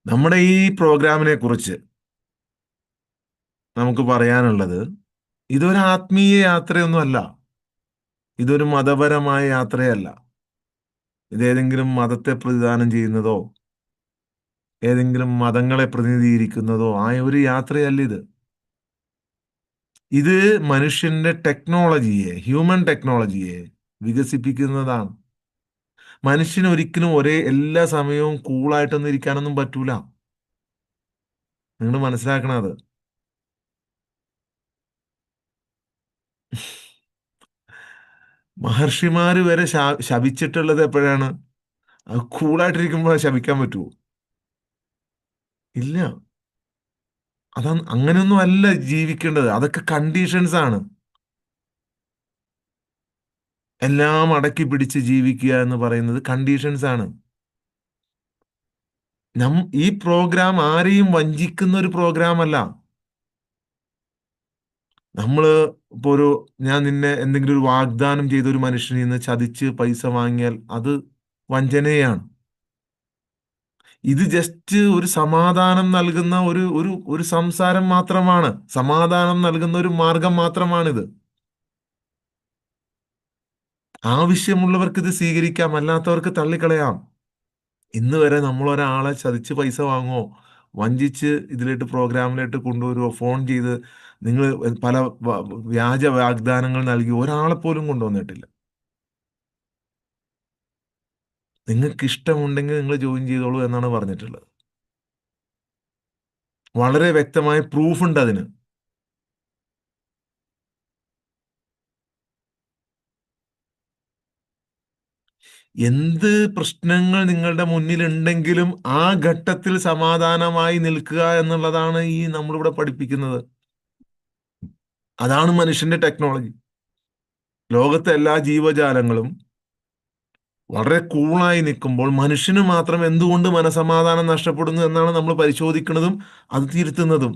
നമ്മുടെ ഈ പ്രോഗ്രാമിനെ കുറിച്ച് നമുക്ക് പറയാനുള്ളത് ഇതൊരു ആത്മീയ യാത്രയൊന്നും അല്ല. ഇതൊരു മതപരമായ യാത്രയല്ല. ഇതേതെങ്കിലും മതത്തെ പ്രതിദാനം ചെയ്യുന്നതോ ഏതെങ്കിലും മതങ്ങളെ പ്രതിനിധീകരിക്കുന്നതോ ആയ ഒരു യാത്രയല്ല ഇത്. ഇത് മനുഷ്യന്റെ ടെക്നോളജിയെ, ഹ്യൂമൻ ടെക്നോളജിയെ വികസിപ്പിക്കുന്നതാണ്. മനുഷ്യന് ഒരിക്കലും ഒരേ എല്ലാ സമയവും കൂളായിട്ടൊന്നും ഇരിക്കാനൊന്നും പറ്റൂല. നിങ്ങൾ മനസ്സിലാക്കണം അത്. മഹർഷിമാര് വരെ ശപിച്ചിട്ടുള്ളത് എപ്പോഴാണ്? കൂളായിട്ടിരിക്കുമ്പോൾ ശപിക്കാൻ പറ്റുമോ? ഇല്ല. അതാ, അങ്ങനെയൊന്നും അല്ല ജീവിക്കേണ്ടത്. അതൊക്കെ കണ്ടീഷൻസ് ആണ്. എല്ലാം അടക്കി പിടിച്ച് ജീവിക്കുക എന്ന് പറയുന്നത് കണ്ടീഷൻസ് ആണ്. ഈ പ്രോഗ്രാം ആരെയും വഞ്ചിക്കുന്ന ഒരു പ്രോഗ്രാം അല്ല. നമ്മള് ഇപ്പൊ ഞാൻ നിന്നെ എന്തെങ്കിലും ഒരു വാഗ്ദാനം ചെയ്ത ഒരു മനുഷ്യനിൽ നിന്ന് ചതിച്ച് പൈസ വാങ്ങിയാൽ അത് വഞ്ചനയാണ്. ഇത് ജസ്റ്റ് ഒരു സമാധാനം നൽകുന്ന ഒരു ഒരു ഒരു സംസാരം മാത്രമാണ്. സമാധാനം നൽകുന്ന ഒരു മാർഗം മാത്രമാണിത്. ആവശ്യമുള്ളവർക്ക് ഇത് സ്വീകരിക്കാം, അല്ലാത്തവർക്ക് തള്ളിക്കളയാം. ഇന്ന് വരെ നമ്മൾ ഒരാളെ ചതിച്ച് പൈസ വാങ്ങുമോ, വഞ്ചിച്ച് ഇതിലിട്ട് പ്രോഗ്രാമിലിട്ട് കൊണ്ടുവരുമോ, ഫോൺ ചെയ്ത് നിങ്ങൾ പല വ്യാജ വാഗ്ദാനങ്ങൾ നൽകി ഒരാളെ പോലും കൊണ്ടുവന്നിട്ടില്ല. നിങ്ങൾക്ക് ഇഷ്ടമുണ്ടെങ്കിൽ നിങ്ങൾ ജോയിൻ ചെയ്തോളൂ എന്നാണ് പറഞ്ഞിട്ടുള്ളത്. വളരെ വ്യക്തമായ പ്രൂഫ് ഉണ്ട് അതിന്. എന്ത് പ്രശ്നങ്ങൾ നിങ്ങളുടെ മുന്നിലുണ്ടെങ്കിലും ആ ഘട്ടത്തിൽ സമാധാനമായി നിൽക്കുക എന്നുള്ളതാണ് ഈ നമ്മളിവിടെ പഠിപ്പിക്കുന്നത്. അതാണ് മനുഷ്യന്റെ ടെക്നോളജി. ലോകത്തെ എല്ലാ ജീവജാലങ്ങളും വളരെ കൂളായി നിൽക്കുമ്പോൾ മനുഷ്യന് മാത്രം എന്തുകൊണ്ട് മനസമാധാനം നഷ്ടപ്പെടുന്നു എന്നാണ് നമ്മൾ പരിശോധിക്കുന്നതും അത് തിരുത്തുന്നതും.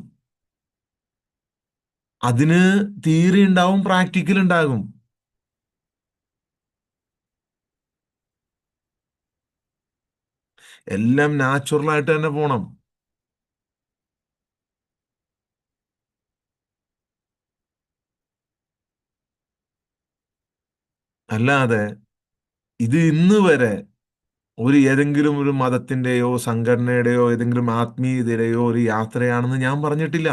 അതിന് തിയറി ഉണ്ടാവും, പ്രാക്ടിക്കൽ ഉണ്ടാകും. എല്ലാം നാച്ചുറൽ ആയിട്ട് തന്നെ പോണം. അല്ലാതെ ഇത് ഇന്ന് വരെ ഏതെങ്കിലും ഒരു മതത്തിന്റെയോ സംഘടനയുടെയോ ഏതെങ്കിലും ആത്മീയതയുടെയോ ഒരു യാത്രയാണെന്ന് ഞാൻ പറഞ്ഞിട്ടില്ല.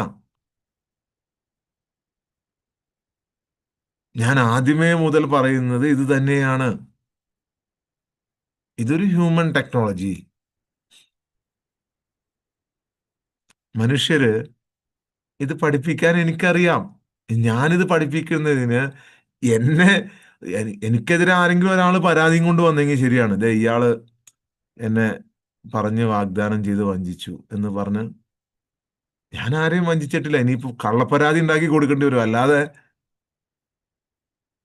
ഞാൻ ആദ്യമേ മുതൽ പറയുന്നത് ഇത് തന്നെയാണ്. ഇതൊരു ഹ്യൂമൻ ടെക്നോളജി. മനുഷ്യര് ഇത് പഠിപ്പിക്കാൻ എനിക്കറിയാം. ഞാനിത് പഠിപ്പിക്കുന്നതിന് എന്നെ എനിക്കെതിരെ ആരെങ്കിലും ഒരാൾ പരാതിയും കൊണ്ട് വന്നെങ്കിൽ ശരിയാണ്, ദേ ഇയാള് എന്നെ പറഞ്ഞ് വാഗ്ദാനം ചെയ്ത് വഞ്ചിച്ചു എന്ന് പറഞ്ഞ്. ഞാൻ ആരെയും വഞ്ചിച്ചിട്ടില്ല. ഇനിയിപ്പോ കള്ളപ്പരാതി ഉണ്ടാക്കി കൊടുക്കേണ്ടി വരും. അല്ലാതെ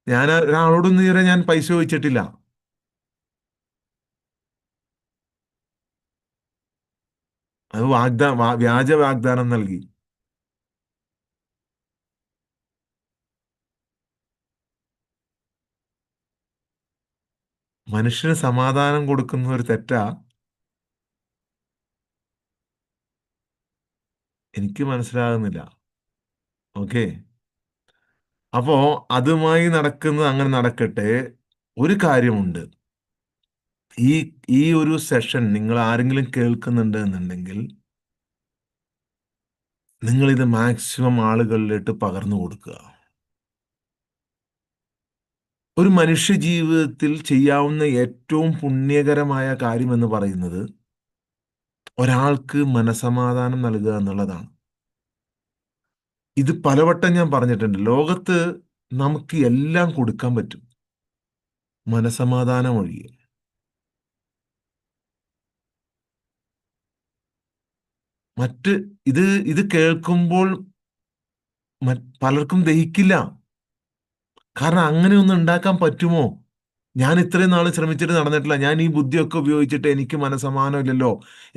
ഞാൻ ഒരാളോടൊന്നും ഇതുവരെ ഞാൻ പൈസ ചോദിച്ചിട്ടില്ല. അത് വ്യാജ വാഗ്ദാനം നൽകി. മനുഷ്യന് സമാധാനം കൊടുക്കുന്ന ഒരു തെറ്റാ എനിക്ക് മനസ്സിലാകുന്നില്ല. ഓക്കെ. അപ്പോ അതുമായി നടക്കുന്നത് അങ്ങനെ നടക്കട്ടെ. ഒരു കാര്യമുണ്ട്. ഈ ഈ ഒരു സെഷൻ നിങ്ങൾ ആരെങ്കിലും കേൾക്കുന്നുണ്ട് എന്നുണ്ടെങ്കിൽ നിങ്ങൾ ഇത് മാക്സിമം ആളുകളിലേക്ക് പകർന്നു കൊടുക്കുക. ഒരു മനുഷ്യ ജീവിതത്തിൽ ചെയ്യാവുന്ന ഏറ്റവും പുണ്യകരമായ കാര്യം എന്ന് പറയുന്നത് ഒരാൾക്ക് മനസമാധാനം നൽകുക എന്നുള്ളതാണ്. ഇത് പലവട്ടം ഞാൻ പറഞ്ഞിട്ടുണ്ട്. ലോകത്ത് നമുക്ക് എല്ലാം കൊടുക്കാൻ പറ്റും, മനസമാധാനം ഒഴികെ. മറ്റ് ഇത് ഇത് കേൾക്കുമ്പോൾ പലർക്കും ദഹിക്കില്ല. കാരണം അങ്ങനെയൊന്നും ഉണ്ടാക്കാൻ പറ്റുമോ? ഞാൻ ഇത്രയും നാൾ ശ്രമിച്ചിട്ട് നടന്നിട്ടില്ല. ഞാൻ ഈ ബുദ്ധിയൊക്കെ ഉപയോഗിച്ചിട്ട് എനിക്ക് മനസ്സമാധാനം ഇല്ലല്ലോ.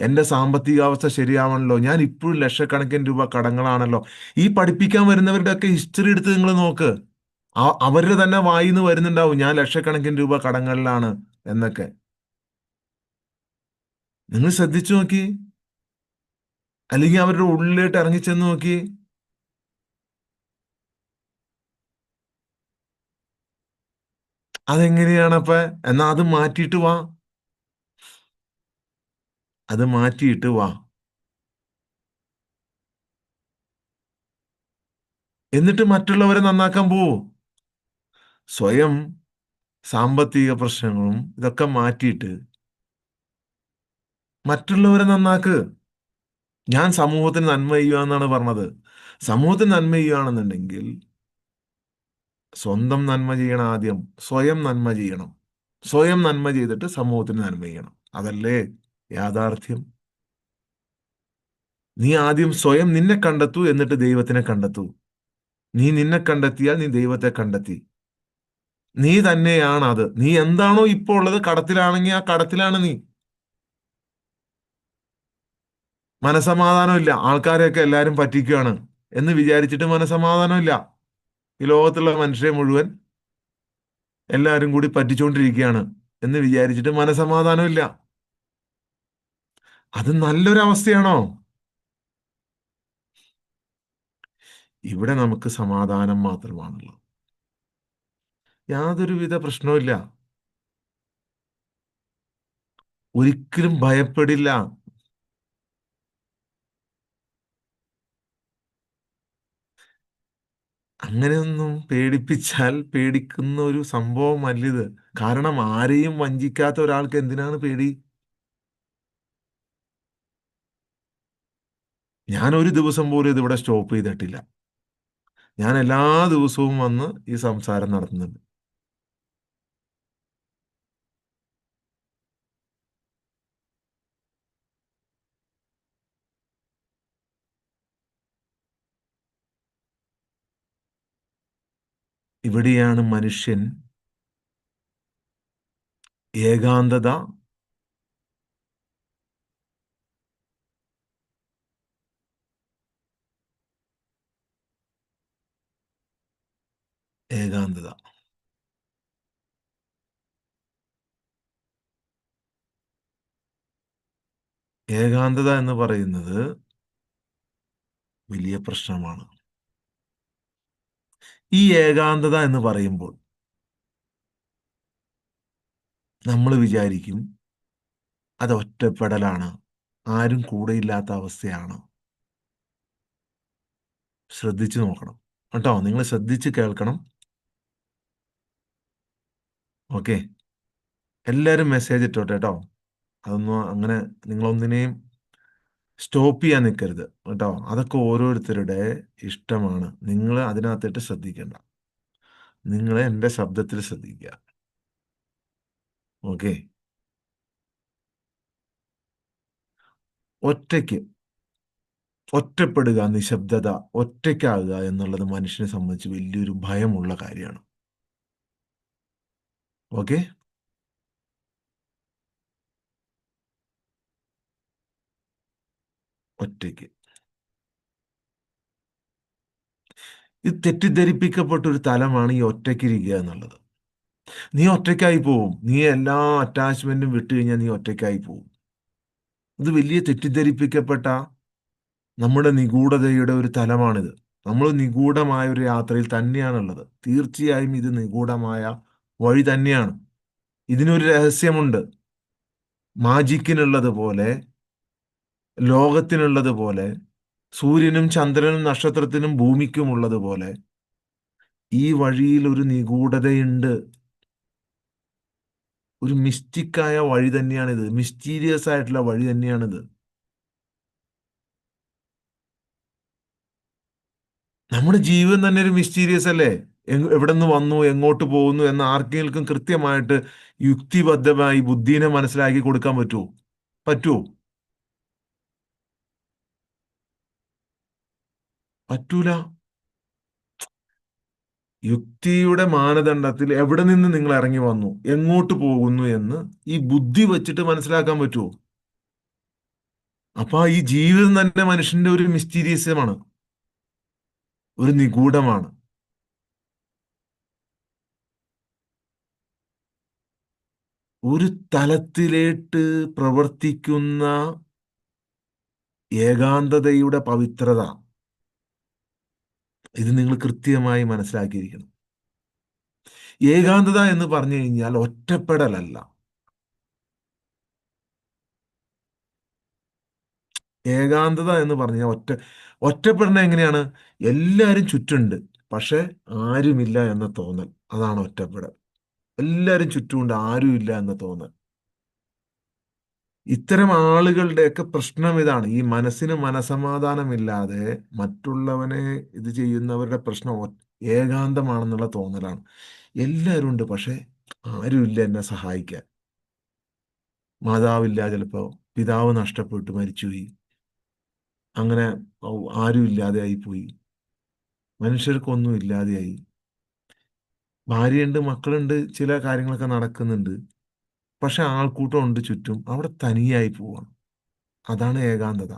എൻ്റെ സാമ്പത്തികാവസ്ഥ ശരിയാവണല്ലോ. ഞാൻ ഇപ്പോഴും ലക്ഷക്കണക്കിന് രൂപ കടങ്ങളാണല്ലോ. ഈ പഠിപ്പിക്കാൻ വരുന്നവരുടെ ഒക്കെ ഹിസ്റ്ററി എടുത്ത് നിങ്ങൾ നോക്ക്. അവരുടെ തന്നെ വായിന്ന് വരുന്നുണ്ടാവും ഞാൻ ലക്ഷക്കണക്കിന് രൂപ കടങ്ങളിലാണ് എന്നൊക്കെ. നിങ്ങൾ ശ്രദ്ധിച്ചു നോക്കി. അല്ലെങ്കിൽ അവരുടെ ഉള്ളിലോട്ട് ഇറങ്ങിച്ചെന്ന് നോക്കി. അതെങ്ങനെയാണപ്പ? എന്നാ അത് മാറ്റിയിട്ട് വാ. അത് മാറ്റിയിട്ട് വാ. എന്നിട്ട് മറ്റുള്ളവരെ നന്നാക്കാൻ പോവൂ. സ്വയം സാമ്പത്തിക പ്രശ്നങ്ങളും ഇതൊക്കെ മാറ്റിയിട്ട് മറ്റുള്ളവരെ നന്നാക്ക്. ഞാൻ സമൂഹത്തിന് നന്മ ചെയ്യുക എന്നാണ് പറഞ്ഞത്. സമൂഹത്തിന് നന്മ ചെയ്യുകയാണെന്നുണ്ടെങ്കിൽ സ്വന്തം നന്മ ചെയ്യണം ആദ്യം. സ്വയം നന്മ ചെയ്യണം. സ്വയം നന്മ ചെയ്തിട്ട് സമൂഹത്തിന് നന്മ ചെയ്യണം. അതല്ലേ യാഥാർത്ഥ്യം? നീ ആദ്യം സ്വയം നിന്നെ കണ്ടെത്തൂ, എന്നിട്ട് ദൈവത്തിനെ കണ്ടെത്തൂ. നീ നിന്നെ കണ്ടെത്തിയാൽ നീ ദൈവത്തെ കണ്ടെത്തി. നീ തന്നെയാണ് അത്. നീ എന്താണോ ഇപ്പോൾ ഉള്ളത്, കടത്തിലാണെങ്കിൽ ആ കടത്തിലാണ് നീ. മനസമാധാനമില്ല. ആൾക്കാരെയൊക്കെ എല്ലാവരും പറ്റിക്കുകയാണ് എന്ന് വിചാരിച്ചിട്ട് മനസമാധാനമില്ല. ഈ ലോകത്തുള്ള മനുഷ്യരെ മുഴുവൻ എല്ലാവരും കൂടി പറ്റിച്ചുകൊണ്ടിരിക്കുകയാണ് എന്ന് വിചാരിച്ചിട്ട് മനസമാധാനമില്ല. അത് നല്ലൊരു അവസ്ഥയാണോ? ഇവിടെ നമുക്ക് സമാധാനം മാത്രമാണുള്ളത്. യാതൊരുവിധ പ്രശ്നവുമില്ല. ഒരിക്കലും ഭയപ്പെടില്ല. അങ്ങനെയൊന്നും പേടിപ്പിച്ചാൽ പേടിക്കുന്ന ഒരു സംഭവമല്ല ഇത്. കാരണം ആരെയും വഞ്ചിക്കാത്ത ഒരാൾക്ക് എന്തിനാണ് പേടി? ഞാൻ ഒരു ദിവസം പോലും ഇതിവിടെ സ്റ്റോപ്പ് ചെയ്തിട്ടില്ല. ഞാൻ എല്ലാ ദിവസവും വന്ന് ഈ സംസാരം നടത്തുന്നുണ്ട്. ഇവിടെയാണ് മനുഷ്യൻ ഏകാന്തത, ഏകാന്തത. ഏകാന്തത എന്ന് പറയുന്നത് വലിയ പ്രശ്നമാണ്. ഈ ഏകാന്തത എന്ന് പറയുമ്പോൾ നമ്മൾ വിചാരിക്കും അത് ഒറ്റപ്പെടലാണ്, ആരും കൂടെയില്ലാത്ത അവസ്ഥയാണ്. ശ്രദ്ധിച്ചു നോക്കണം കേട്ടോ. നിങ്ങൾ ശ്രദ്ധിച്ച് കേൾക്കണം. ഓക്കെ. എല്ലാവരും മെസ്സേജ് ഇട്ടോട്ടെ കേട്ടോ. അതൊന്നും അങ്ങനെ നിങ്ങളൊന്നിനെയും സ്റ്റോപ്പ് ചെയ്യാൻ നിൽക്കരുത് കേട്ടോ. അതൊക്കെ ഓരോരുത്തരുടെ ഇഷ്ടമാണ്. നിങ്ങൾ അതിനകത്തിട്ട് ശ്രദ്ധിക്കേണ്ട. നിങ്ങൾ എൻ്റെ ശബ്ദത്തിൽ ശ്രദ്ധിക്കുക. ഓക്കെ. ഒറ്റയ്ക്ക്, ഒറ്റപ്പെടുക, നിശബ്ദത, ഒറ്റയ്ക്കാകുക എന്നുള്ളത് മനുഷ്യനെ സംബന്ധിച്ച് വലിയൊരു ഭയമുള്ള കാര്യമാണ്. ഓക്കെ. ഒറ്റയ്ക്ക്. ഇത് തെറ്റിദ്ധരിപ്പിക്കപ്പെട്ട ഒരു തലമാണ് ഈ ഒറ്റയ്ക്കിരിക്കുക എന്നുള്ളത്. നീ ഒറ്റയ്ക്കായി പോവും. നീ എല്ലാ അറ്റാച്ച്മെന്റും വിട്ടു കഴിഞ്ഞാൽ നീ ഒറ്റയ്ക്കായി പോവും. ഇത് വലിയ തെറ്റിദ്ധരിപ്പിക്കപ്പെട്ട നമ്മുടെ നിഗൂഢതയുടെ ഒരു തലമാണിത്. നമ്മൾ നിഗൂഢമായ ഒരു യാത്രയിൽ തന്നെയാണുള്ളത്. തീർച്ചയായും ഇത് നിഗൂഢമായ വഴി തന്നെയാണ്. ഇതിനൊരു രഹസ്യമുണ്ട്. മാജിക്കിനുള്ളത് പോലെ, ലോകത്തിനുള്ളത് പോലെ, സൂര്യനും ചന്ദ്രനും നക്ഷത്രത്തിനും ഭൂമിക്കും ഉള്ളതുപോലെ ഈ വഴിയിൽ ഒരു നിഗൂഢതയുണ്ട്. ഒരു മിസ്റ്റിക്കായ വഴി തന്നെയാണിത്. മിസ്റ്റീരിയസ് ആയിട്ടുള്ള വഴി തന്നെയാണിത്. നമ്മുടെ ജീവിതം തന്നെ ഒരു മിസ്റ്റീരിയസ് അല്ലേ? എവിടെ നിന്ന് വന്നു, എങ്ങോട്ട് പോകുന്നു എന്ന് ആർക്കെങ്കിലും കൃത്യമായിട്ട് യുക്തിബദ്ധമായി ബുദ്ധീനെ മനസ്സിലാക്കി കൊടുക്കാൻ പറ്റുമോ? പറ്റുമോ? പറ്റൂല. യുക്തിയുടെ മാനദണ്ഡത്തിൽ എവിടെ നിന്ന് നിങ്ങൾ ഇറങ്ങി വന്നു, എങ്ങോട്ട് പോകുന്നു എന്ന് ഈ ബുദ്ധി വെച്ചിട്ട് മനസ്സിലാക്കാൻ പറ്റുമോ? അപ്പൊ ഈ ജീവിതം തന്നെ മനുഷ്യന്റെ ഒരു മിസ്റ്റീരിയസമാണ്, ഒരു നിഗൂഢമാണ്. ഒരു തലത്തിലേട്ട് പ്രവർത്തിക്കുന്ന ഏകാന്തതയുടെ പവിത്രത, ഇത് നിങ്ങൾ കൃത്യമായി മനസ്സിലാക്കിയിരിക്കണം. ഏകാന്തത എന്ന് പറഞ്ഞു കഴിഞ്ഞാൽ ഒറ്റപ്പെടലല്ല. ഏകാന്തത എന്ന് പറഞ്ഞാൽ ഒറ്റപ്പെടണ എങ്ങനെയാണ്? എല്ലാവരും ചുറ്റുണ്ട്, പക്ഷെ ആരുമില്ല എന്ന തോന്നൽ. അതാണ് ഒറ്റപ്പെടൽ. എല്ലാവരും ചുറ്റുമുണ്ട്, ആരുമില്ല എന്ന തോന്നൽ. ഇത്തരം ആളുകളുടെയൊക്കെ പ്രശ്നം ഇതാണ്. ഈ മനസ്സിന് മനസമാധാനമില്ലാതെ മറ്റുള്ളവനെ ഇത് ചെയ്യുന്നവരുടെ പ്രശ്നം ഏകാന്തമാണെന്നുള്ള തോന്നലാണ്. എല്ലാവരും ഉണ്ട്, പക്ഷെ ആരുമില്ല എന്നെ സഹായിക്കാൻ. മാതാവില്ല, ചിലപ്പോൾ പിതാവ് നഷ്ടപ്പെട്ടു മരിച്ചുപോയി, അങ്ങനെ ആരും ഇല്ലാതെയായി പോയി, മനുഷ്യർക്കൊന്നും ഇല്ലാതെയായി. ഭാര്യയുണ്ട്, മക്കളുണ്ട്, ചില കാര്യങ്ങളൊക്കെ നടക്കുന്നുണ്ട്, പക്ഷെ ആൾക്കൂട്ടം ഉണ്ട് ചുറ്റും, അവിടെ തനിയായി പോവാണ്. അതാണ് ഏകാന്തത.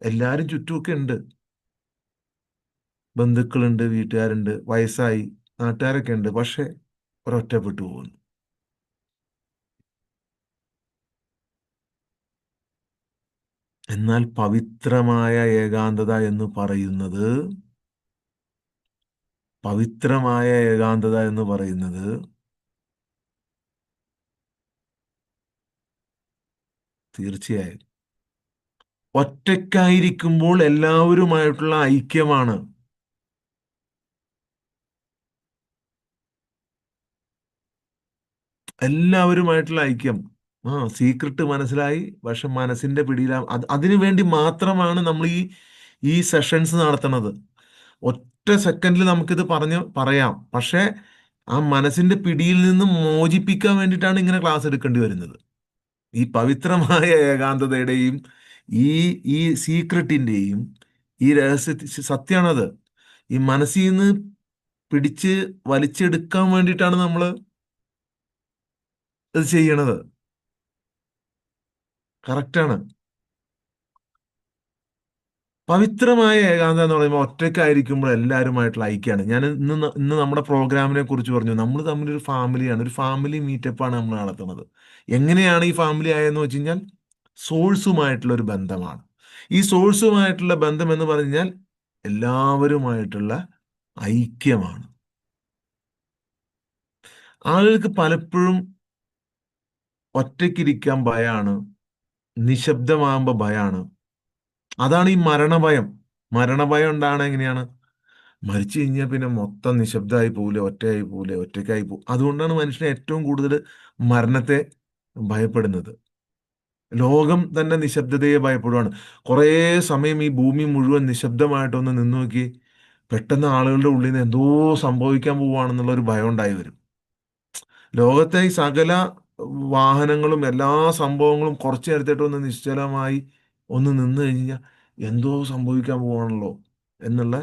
എല്ലാവരും ചുറ്റുമൊക്കെ ഉണ്ട്, ബന്ധുക്കളുണ്ട്, വീട്ടുകാരുണ്ട്, വയസ്സായി നാട്ടുകാരൊക്കെ ഉണ്ട്, പക്ഷെ ഒരൊറ്റപ്പെട്ടു പോകുന്നു. എന്നാൽ പവിത്രമായ ഏകാന്തത എന്ന് പറയുന്നത്, പവിത്രമായ ഏകാന്തത എന്ന് പറയുന്നത് തീർച്ചയായും ഒറ്റയ്ക്കായിരിക്കുമ്പോൾ എല്ലാവരുമായിട്ടുള്ള ഐക്യമാണ്. എല്ലാവരുമായിട്ടുള്ള ഐക്യം. സീക്രട്ട് മനസ്സിലായി, പക്ഷെ മനസ്സിന്റെ പിടിയിലാ. അതിനു വേണ്ടി മാത്രമാണ് നമ്മൾ ഈ സെഷൻസ് നടത്തുന്നത്. ഒറ്റ സെക്കൻഡിൽ നമുക്കിത് പറയാം, പക്ഷെ ആ മനസ്സിന്റെ പിടിയിൽ നിന്ന് മോചിപ്പിക്കാൻ വേണ്ടിയിട്ടാണ് ഇങ്ങനെ ക്ലാസ് എടുക്കേണ്ടി വരുന്നത്. ഈ പവിത്രമായ ഏകാന്തതയുടെയും ഈ ഈ സീക്രട്ടിന്റെയും ഈ സത്യമാണത്. ഈ മനസ്സിൽ നിന്ന് പിടിച്ച് വലിച്ചെടുക്കാൻ വേണ്ടിയിട്ടാണ് നമ്മൾ ഇത് ചെയ്യണത്. കറക്റ്റാണ്. പവിത്രമായ ഏകാന്തത എന്ന് പറയുമ്പോൾ ഒറ്റയ്ക്കായിരിക്കുമ്പോൾ എല്ലാവരുമായിട്ടുള്ള ഐക്യമാണ്. ഞാൻ ഇന്ന് നമ്മുടെ പ്രോഗ്രാമിനെ കുറിച്ച് പറഞ്ഞു. നമ്മൾ തമ്മിലൊരു ഫാമിലിയാണ്, ഒരു ഫാമിലി മീറ്റപ്പാണ് നമ്മൾ നടത്തുന്നത്. എങ്ങനെയാണ് ഈ ഫാമിലി ആയെന്ന് വെച്ച് കഴിഞ്ഞാൽ സോഴ്സുമായിട്ടുള്ള ഒരു ബന്ധമാണ്. ഈ സോഴ്സുമായിട്ടുള്ള ബന്ധം എന്ന് പറഞ്ഞാൽ എല്ലാവരുമായിട്ടുള്ള ഐക്യമാണ്. ആളുകൾക്ക് പലപ്പോഴും ഒറ്റയ്ക്കിരിക്കാൻ ഭയമാണ്, നിശബ്ദമാകുമ്പോൾ ഭയമാണ്. അതാണ് ഈ മരണഭയം. മരണഭയം ഉണ്ടാകണ എങ്ങനെയാണ്? മരിച്ചു കഴിഞ്ഞാൽ പിന്നെ മൊത്തം നിശബ്ദമായി പോവില്ലേ, ഒറ്റയായി പോവില്ലേ, ഒറ്റയ്ക്കായി പോകും. അതുകൊണ്ടാണ് മനുഷ്യനെ ഏറ്റവും കൂടുതൽ മരണത്തെ ഭയപ്പെടുന്നത്. ലോകം തന്നെ നിശബ്ദതയെ ഭയപ്പെടുവാണ്. കുറേ സമയം ഈ ഭൂമി മുഴുവൻ നിശബ്ദമായിട്ടൊന്ന് നിന്ന് നോക്കി, പെട്ടെന്ന് ആളുകളുടെ ഉള്ളിൽ നിന്ന് എന്തോ സംഭവിക്കാൻ പോവുകയാണെന്നുള്ള ഒരു ഭയം ഉണ്ടായി വരും. ലോകത്തെ ഈ സകല വാഹനങ്ങളും എല്ലാ സംഭവങ്ങളും കുറച്ചു നേരത്തേട്ട് ഒന്ന് നിശ്ചലമായി ഒന്ന് നിന്ന് കഴിഞ്ഞാൽ എന്തോ സംഭവിക്കാൻ പോവാണല്ലോ എന്നുള്ള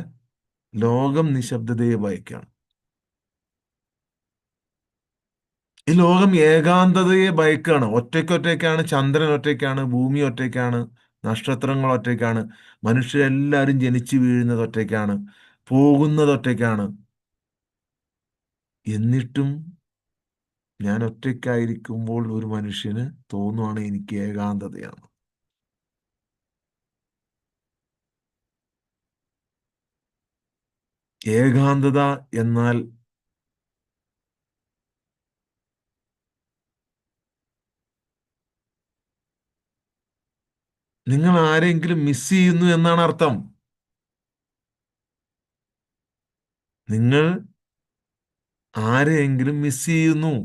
ലോകം നിശബ്ദതയെ ഭയക്കാണ്. ഈ ലോകം ഏകാന്തതയെ ഭയക്കാണ്. ഒറ്റയ്ക്കൊറ്റയ്ക്കാണ്, ചന്ദ്രൻ ഒറ്റയ്ക്കാണ്, ഭൂമി ഒറ്റയ്ക്കാണ്, നക്ഷത്രങ്ങൾ ഒറ്റയ്ക്കാണ്, മനുഷ്യരെല്ലാവരും ജനിച്ചു വീഴുന്നത് ഒറ്റയ്ക്കാണ്, പോകുന്നത് ഒറ്റയ്ക്കാണ്. എന്നിട്ടും ഞാൻ ഒറ്റയ്ക്കായിരിക്കുമ്പോൾ ഒരു മനുഷ്യന് തോന്നുവാണ് എനിക്ക് ഏകാന്തതയാണ്. ഏകാന്തത എന്നാൽ നിങ്ങൾ ആരെങ്കിലും മിസ് ചെയ്യുന്നു എന്നാണ് അർത്ഥം. നിങ്ങൾ ആരെയെങ്കിലും മിസ് ചെയ്യുന്നു.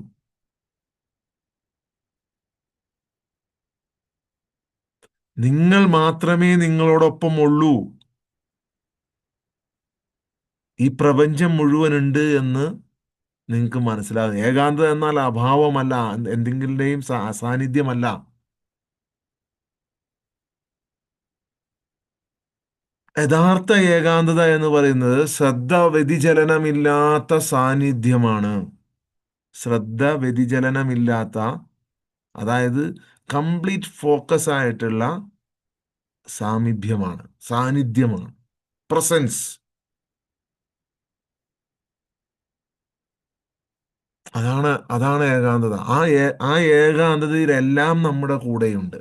നിങ്ങൾ മാത്രമേ നിങ്ങളോടൊപ്പം ഉള്ളൂ. ഈ പ്രപഞ്ചം മുഴുവനുണ്ട് എന്ന് നിങ്ങൾക്ക് മനസ്സിലാകും. ഏകാന്തത എന്നാൽ അഭാവമല്ല, എന്തെങ്കിലുടെയും സാന്നിധ്യമല്ല. യഥാർത്ഥ ഏകാന്തത എന്ന് പറയുന്നത് ശ്രദ്ധ വ്യതിചലനമില്ലാത്ത സാന്നിധ്യമാണ്. ശ്രദ്ധ വ്യതിചലനമില്ലാത്ത, അതായത് കംപ്ലീറ്റ് ഫോക്കസ് ആയിട്ടുള്ള സാമീപ്യമാണ്, സാന്നിധ്യമാണ്, പ്രസൻസ്. അതാണ് ഏകാന്തത. ആ ഏകാന്തതയിലെല്ലാം നമ്മുടെ കൂടെയുണ്ട്.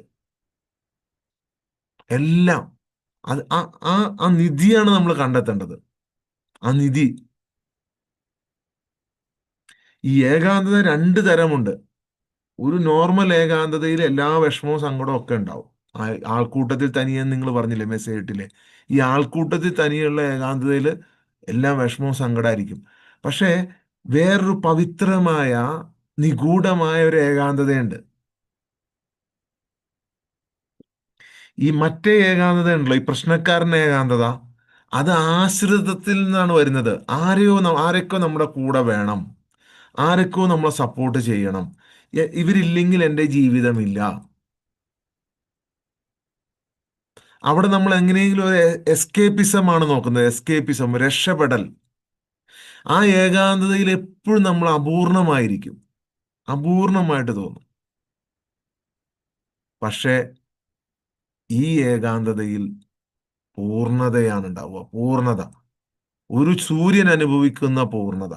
എല്ലാം. അത് ആ ആ നിധിയാണ് നമ്മൾ കണ്ടെത്തേണ്ടത്. ആ നിധി. ഈ ഏകാന്തത രണ്ട് തരമുണ്ട്. ഒരു നോർമൽ ഏകാന്തതയിൽ എല്ലാ വിഷമവും സങ്കടവും ഒക്കെ ഉണ്ടാവും. ആൾക്കൂട്ടത്തിൽ തനിയെ നിങ്ങൾ പറഞ്ഞില്ലേ മെസ്സേജ് ഇട്ടില്ലേ, ഈ ആൾക്കൂട്ടത്തിൽ തനിയുള്ള ഏകാന്തതയിൽ എല്ലാം വിഷമവും സങ്കടമായിരിക്കും. പക്ഷേ വേറൊരു പവിത്രമായ നിഗൂഢമായ ഒരു ഏകാന്തതയുണ്ട്. ഈ മറ്റേ ഏകാന്തത ഉണ്ടല്ലോ, ഈ പ്രശ്നക്കാരൻ്റെ ഏകാന്തത, അത് ആശ്രിതത്തിൽ നിന്നാണ് വരുന്നത്. ആരൊക്കെ നമ്മുടെ കൂടെ വേണം, ആരൊക്കെയോ നമ്മളെ സപ്പോർട്ട് ചെയ്യണം, ഇവരില്ലെങ്കിൽ എൻ്റെ ജീവിതമില്ല. അവിടെ നമ്മൾ എങ്ങനെയെങ്കിലും ഒരു എസ്കേപ്പിസം ആണ് നോക്കുന്നത്, എസ്കേപ്പിസം, രക്ഷപ്പെടൽ. ആ ഏകാന്തതയിൽ എപ്പോഴും നമ്മൾ അപൂർണമായിരിക്കും, അപൂർണമായിട്ട് തോന്നും. പക്ഷേ ഈ ഏകാന്തതയിൽ പൂർണ്ണതയാണ് ഉണ്ടാവുക, പൂർണ്ണത. ഒരു സൂര്യൻ അനുഭവിക്കുന്ന പൂർണ്ണത,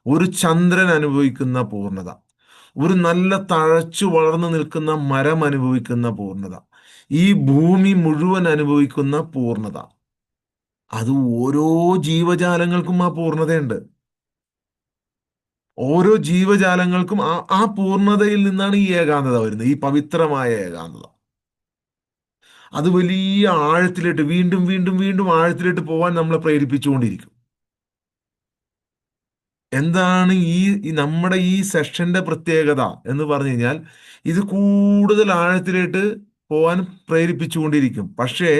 ഒരു ചന്ദ്രൻ അനുഭവിക്കുന്ന പൂർണ്ണത, ഒരു നല്ല തഴച്ചു വളർന്നു നിൽക്കുന്ന മരം അനുഭവിക്കുന്ന പൂർണ്ണത, ഈ ഭൂമി മുഴുവൻ അനുഭവിക്കുന്ന പൂർണ്ണത, അത് ഓരോ ജീവജാലങ്ങൾക്കും ആ പൂർണ്ണതയുണ്ട്. ഓരോ ജീവജാലങ്ങൾക്കും ആ പൂർണ്ണതയിൽ നിന്നാണ് ഈ ഏകാന്തത വരുന്നത്, ഈ പവിത്രമായ ഏകാന്തത. അത് വലിയ ആഴത്തിലേക്ക് വീണ്ടും വീണ്ടും വീണ്ടും ആഴത്തിലേക്ക് പോകാൻ നമ്മളെ പ്രേരിപ്പിച്ചുകൊണ്ടിരിക്കും. എന്താണ് ഈ നമ്മുടെ ഈ സെഷന്റെ പ്രത്യേകത എന്ന് പറഞ്ഞു കഴിഞ്ഞാൽ, ഇത് കൂടുതൽ ആഴത്തിലേക്ക് പോകാൻ പ്രേരിപ്പിച്ചുകൊണ്ടിരിക്കും. പക്ഷേ